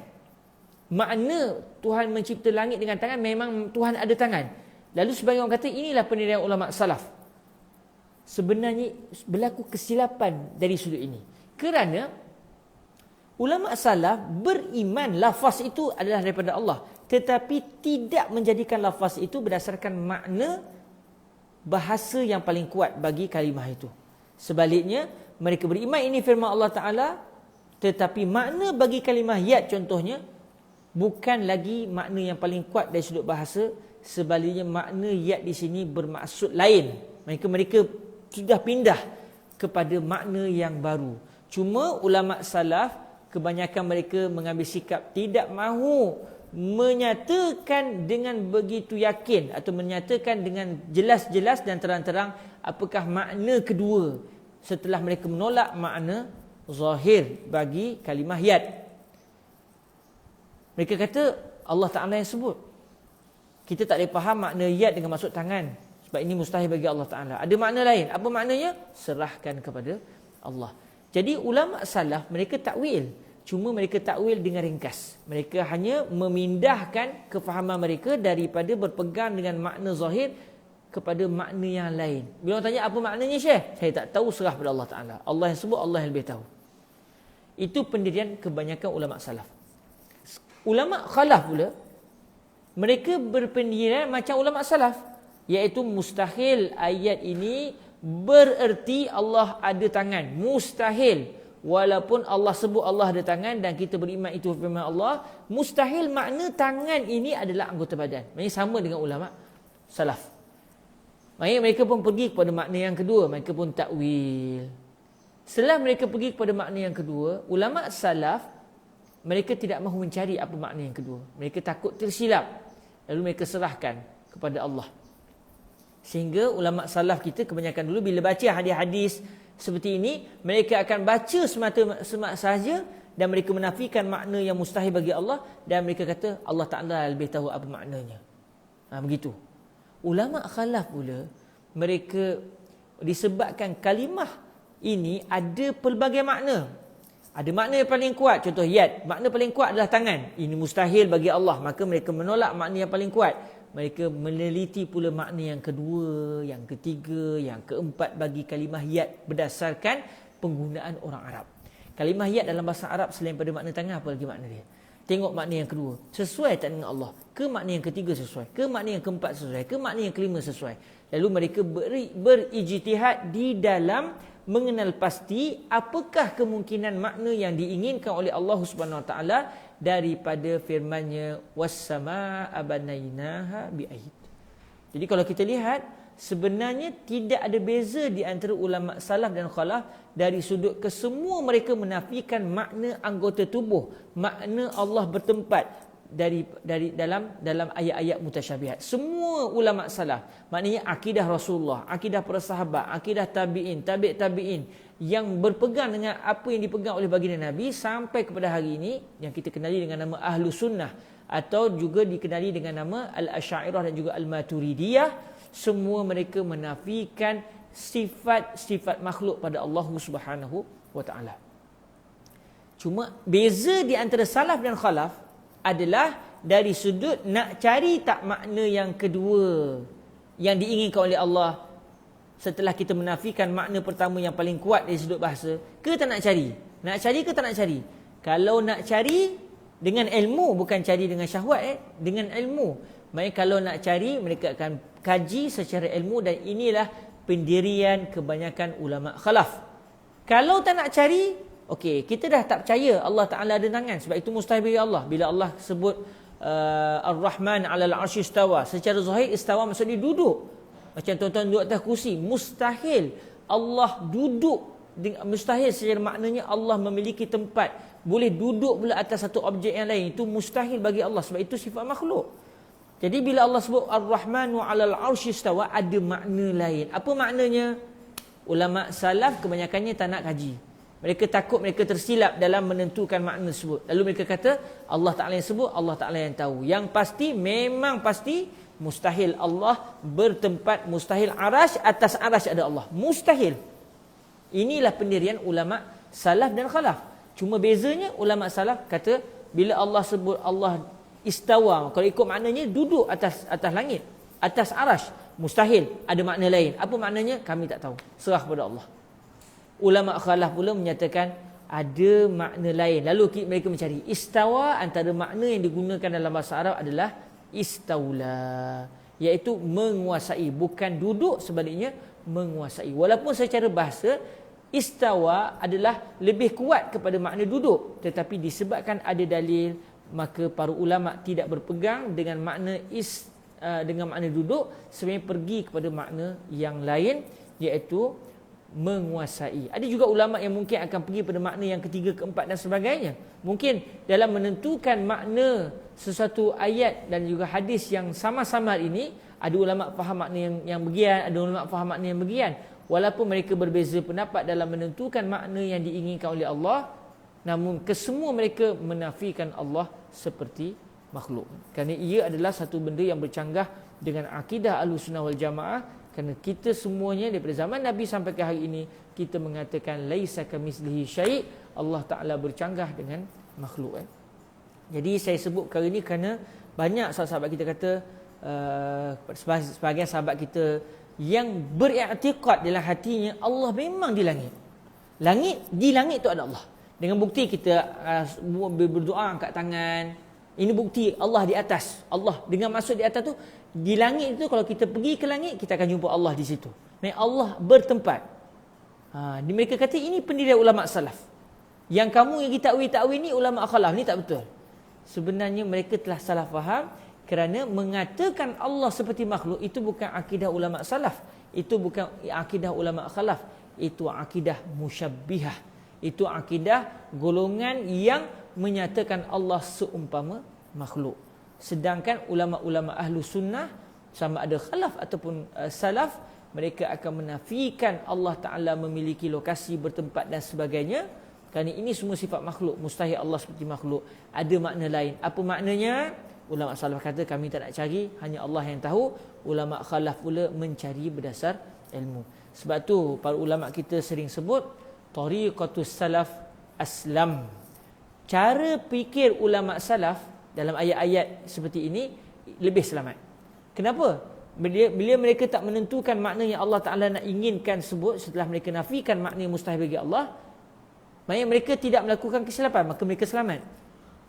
Makna Tuhan mencipta langit dengan tangan, memang Tuhan ada tangan. Lalu sebagian orang kata inilah pendirian ulama salaf. Sebenarnya berlaku kesilapan dari sudut ini. Kerana ulama salaf beriman lafaz itu adalah daripada Allah, tetapi tidak menjadikan lafaz itu berdasarkan makna bahasa yang paling kuat bagi kalimah itu. Sebaliknya, mereka beriman ini firman Allah Ta'ala, tetapi makna bagi kalimah yad contohnya bukan lagi makna yang paling kuat dari sudut bahasa. Sebaliknya, makna yad di sini bermaksud lain. Mereka sudah pindah kepada makna yang baru. Cuma ulama salaf kebanyakan mereka mengambil sikap tidak mahu menyatakan dengan begitu yakin atau menyatakan dengan jelas-jelas dan terang-terang apakah makna kedua setelah mereka menolak makna zahir bagi kalimah yad. Mereka kata Allah Ta'ala yang sebut. Kita tak boleh faham makna yad dengan maksud tangan, sebab ini mustahil bagi Allah Ta'ala. Ada makna lain. Apa maknanya? Serahkan kepada Allah. Jadi ulama salaf mereka takwil. Cuma mereka takwil dengan ringkas. Mereka hanya memindahkan kefahaman mereka daripada berpegang dengan makna zahir kepada makna yang lain. Bila orang tanya apa maknanya Syekh? Saya tak tahu, serah pada Allah Ta'ala. Allah yang sebut, Allah yang lebih tahu. Itu pendirian kebanyakan ulama salaf. Ulama khalaf pula, mereka berpendirian macam ulama salaf, iaitu mustahil ayat ini bererti Allah ada tangan. Mustahil. Walaupun Allah sebut Allah ada tangan dan kita beriman itu firman Allah, mustahil makna tangan ini adalah anggota badan. Maksudnya sama dengan ulama salaf. Maksudnya mereka pun pergi kepada makna yang kedua, mereka pun takwil. Setelah mereka pergi kepada makna yang kedua, ulama salaf mereka tidak mahu mencari apa makna yang kedua. Mereka takut tersilap. Lalu mereka serahkan kepada Allah. Sehingga ulama salaf kita kebanyakan dulu bila baca hadis-hadis seperti ini, mereka akan baca semata sahaja dan mereka menafikan makna yang mustahil bagi Allah dan mereka kata Allah Ta'ala lebih tahu apa maknanya. Begitu. Ulama khalaf pula, mereka disebabkan kalimah ini ada pelbagai makna. Ada makna yang paling kuat, contoh yad. Makna paling kuat adalah tangan. Ini mustahil bagi Allah, maka mereka menolak makna yang paling kuat. Mereka meneliti pula makna yang kedua, yang ketiga, yang keempat bagi kalimah yad berdasarkan penggunaan orang Arab. Kalimah yad dalam bahasa Arab selain pada makna tangan, apa lagi makna dia? Tengok makna yang kedua, sesuai tak dengan Allah? Ke makna yang ketiga sesuai? Ke makna yang keempat sesuai? Ke makna yang kelima sesuai? Lalu mereka berijtihad di dalam mengenal pasti apakah kemungkinan makna yang diinginkan oleh Allah Subhanahu Wa Taala daripada firman-Nya was-samaa'a banainaha bi'aid. Jadi kalau kita lihat, sebenarnya tidak ada beza di antara ulama salaf dan khalaf dari sudut kesemua mereka menafikan makna anggota tubuh, makna Allah bertempat dari dalam ayat-ayat mutasyabihat. Semua ulama salaf, maknanya akidah Rasulullah, akidah para sahabat, akidah tabi'in, tabi'in yang berpegang dengan apa yang dipegang oleh baginda Nabi sampai kepada hari ini yang kita kenali dengan nama Ahlus Sunnah atau juga dikenali dengan nama Al-Asy'ariyah dan juga Al-Maturidiyah, semua mereka menafikan sifat-sifat makhluk pada Allah Subhanahu wa taala. Cuma beza di antara salaf dan khalaf adalah dari sudut nak cari tak makna yang kedua yang diinginkan oleh Allah setelah kita menafikan makna pertama yang paling kuat dari sudut bahasa, ke tak nak cari? Nak cari ke tak nak cari? Kalau nak cari dengan ilmu, bukan cari dengan syahwat, dengan ilmu. Maksudnya kalau nak cari, mereka akan kaji secara ilmu, dan inilah pendirian kebanyakan ulama khalaf. Kalau tak nak cari, okey, kita dah tak percaya Allah Ta'ala ada tangan, sebab itu mustahil bagi Allah. Bila Allah sebut Ar-Rahman 'alal 'arsy istawa, secara zahir istawa maksudnya duduk. Macam tuan-tuan duduk atas kursi, mustahil Allah duduk. Mustahil secara maknanya Allah memiliki tempat, boleh duduk pula atas satu objek yang lain. Itu mustahil bagi Allah, sebab itu sifat makhluk. Jadi bila Allah sebut Ar-Rahmanu 'alal 'arsy istawa, ada makna lain. Apa maknanya? Ulama salaf kebanyakannya tak nak kaji. Mereka takut mereka tersilap dalam menentukan makna tersebut. Lalu mereka kata Allah Ta'ala yang sebut, Allah Ta'ala yang tahu. Yang pasti, memang pasti, mustahil Allah bertempat, mustahil arash, atas arash ada Allah. Mustahil. Inilah pendirian ulama salaf dan khalaf. Cuma bezanya ulama salaf kata bila Allah sebut Allah istawa, kalau ikut maknanya duduk atas langit, atas arash. Mustahil, ada makna lain. Apa maknanya? Kami tak tahu. Serah kepada Allah. Ulama khalaf pula menyatakan ada makna lain. Lalu mereka mencari istawa, antara makna yang digunakan dalam bahasa Arab adalah istaula, iaitu menguasai, bukan duduk, sebaliknya menguasai. Walaupun secara bahasa istawa adalah lebih kuat kepada makna duduk, tetapi disebabkan ada dalil, maka para ulama tidak berpegang dengan makna dengan makna duduk, sebenarnya pergi kepada makna yang lain, iaitu menguasai. Ada juga ulama yang mungkin akan pergi pada makna yang ketiga, keempat dan sebagainya. Mungkin dalam menentukan makna sesuatu ayat dan juga hadis yang sama-sama ini, ada ulama faham makna yang bagian, ada ulama faham makna yang bagian. Walaupun mereka berbeza pendapat dalam menentukan makna yang diinginkan oleh Allah, namun kesemua mereka menafikan Allah seperti makhluk. Kerana ia adalah satu benda yang bercanggah dengan akidah Ahlussunnah wal Jamaah. Kerana kita semuanya daripada zaman Nabi sampai ke hari ini, kita mengatakan laisa kamitslihi syai', Allah Ta'ala bercanggah dengan makhluk. Jadi saya sebut perkara ini kerana banyak sahabat kita kata, sebahagian sahabat kita yang beriktikad dalam hatinya Allah memang di langit. Di langit tu ada Allah. Dengan bukti kita berdoa angkat tangan, ini bukti Allah di atas. Allah dengan maksud di atas tu, di langit itu, kalau kita pergi ke langit, kita akan jumpa Allah di situ. Maksudnya Allah bertempat. Mereka kata ini pendirian ulama salaf. Yang kamu yang kita takwil ni ulama khalaf, ni tak betul. Sebenarnya mereka telah salah faham, kerana mengatakan Allah seperti makhluk itu bukan akidah ulama salaf, itu bukan akidah ulama khalaf, itu akidah musyabbihah. Itu akidah golongan yang menyatakan Allah seumpama makhluk. Sedangkan ulama-ulama ahlu sunnah, sama ada khalaf ataupun salaf, mereka akan menafikan Allah Ta'ala memiliki lokasi, bertempat dan sebagainya. Kerana ini semua sifat makhluk, mustahil Allah seperti makhluk. Ada makna lain. Apa maknanya? Ulama salaf kata kami tak nak cari, hanya Allah yang tahu. Ulama khalaf pula mencari berdasar ilmu. Sebab tu para ulama kita sering sebut tariqatus salaf aslam. Cara fikir ulama salaf dalam ayat-ayat seperti ini lebih selamat. Kenapa? Bila mereka tak menentukan makna yang Allah Ta'ala nak inginkan sebut, setelah mereka nafikan makna yang mustahil bagi Allah, maknanya mereka tidak melakukan kesilapan, maka mereka selamat.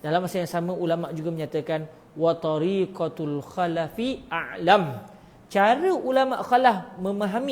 Dalam masa yang sama, ulama juga menyatakan wa tariqatul khalafi a'lam. Cara ulama khalaf memahami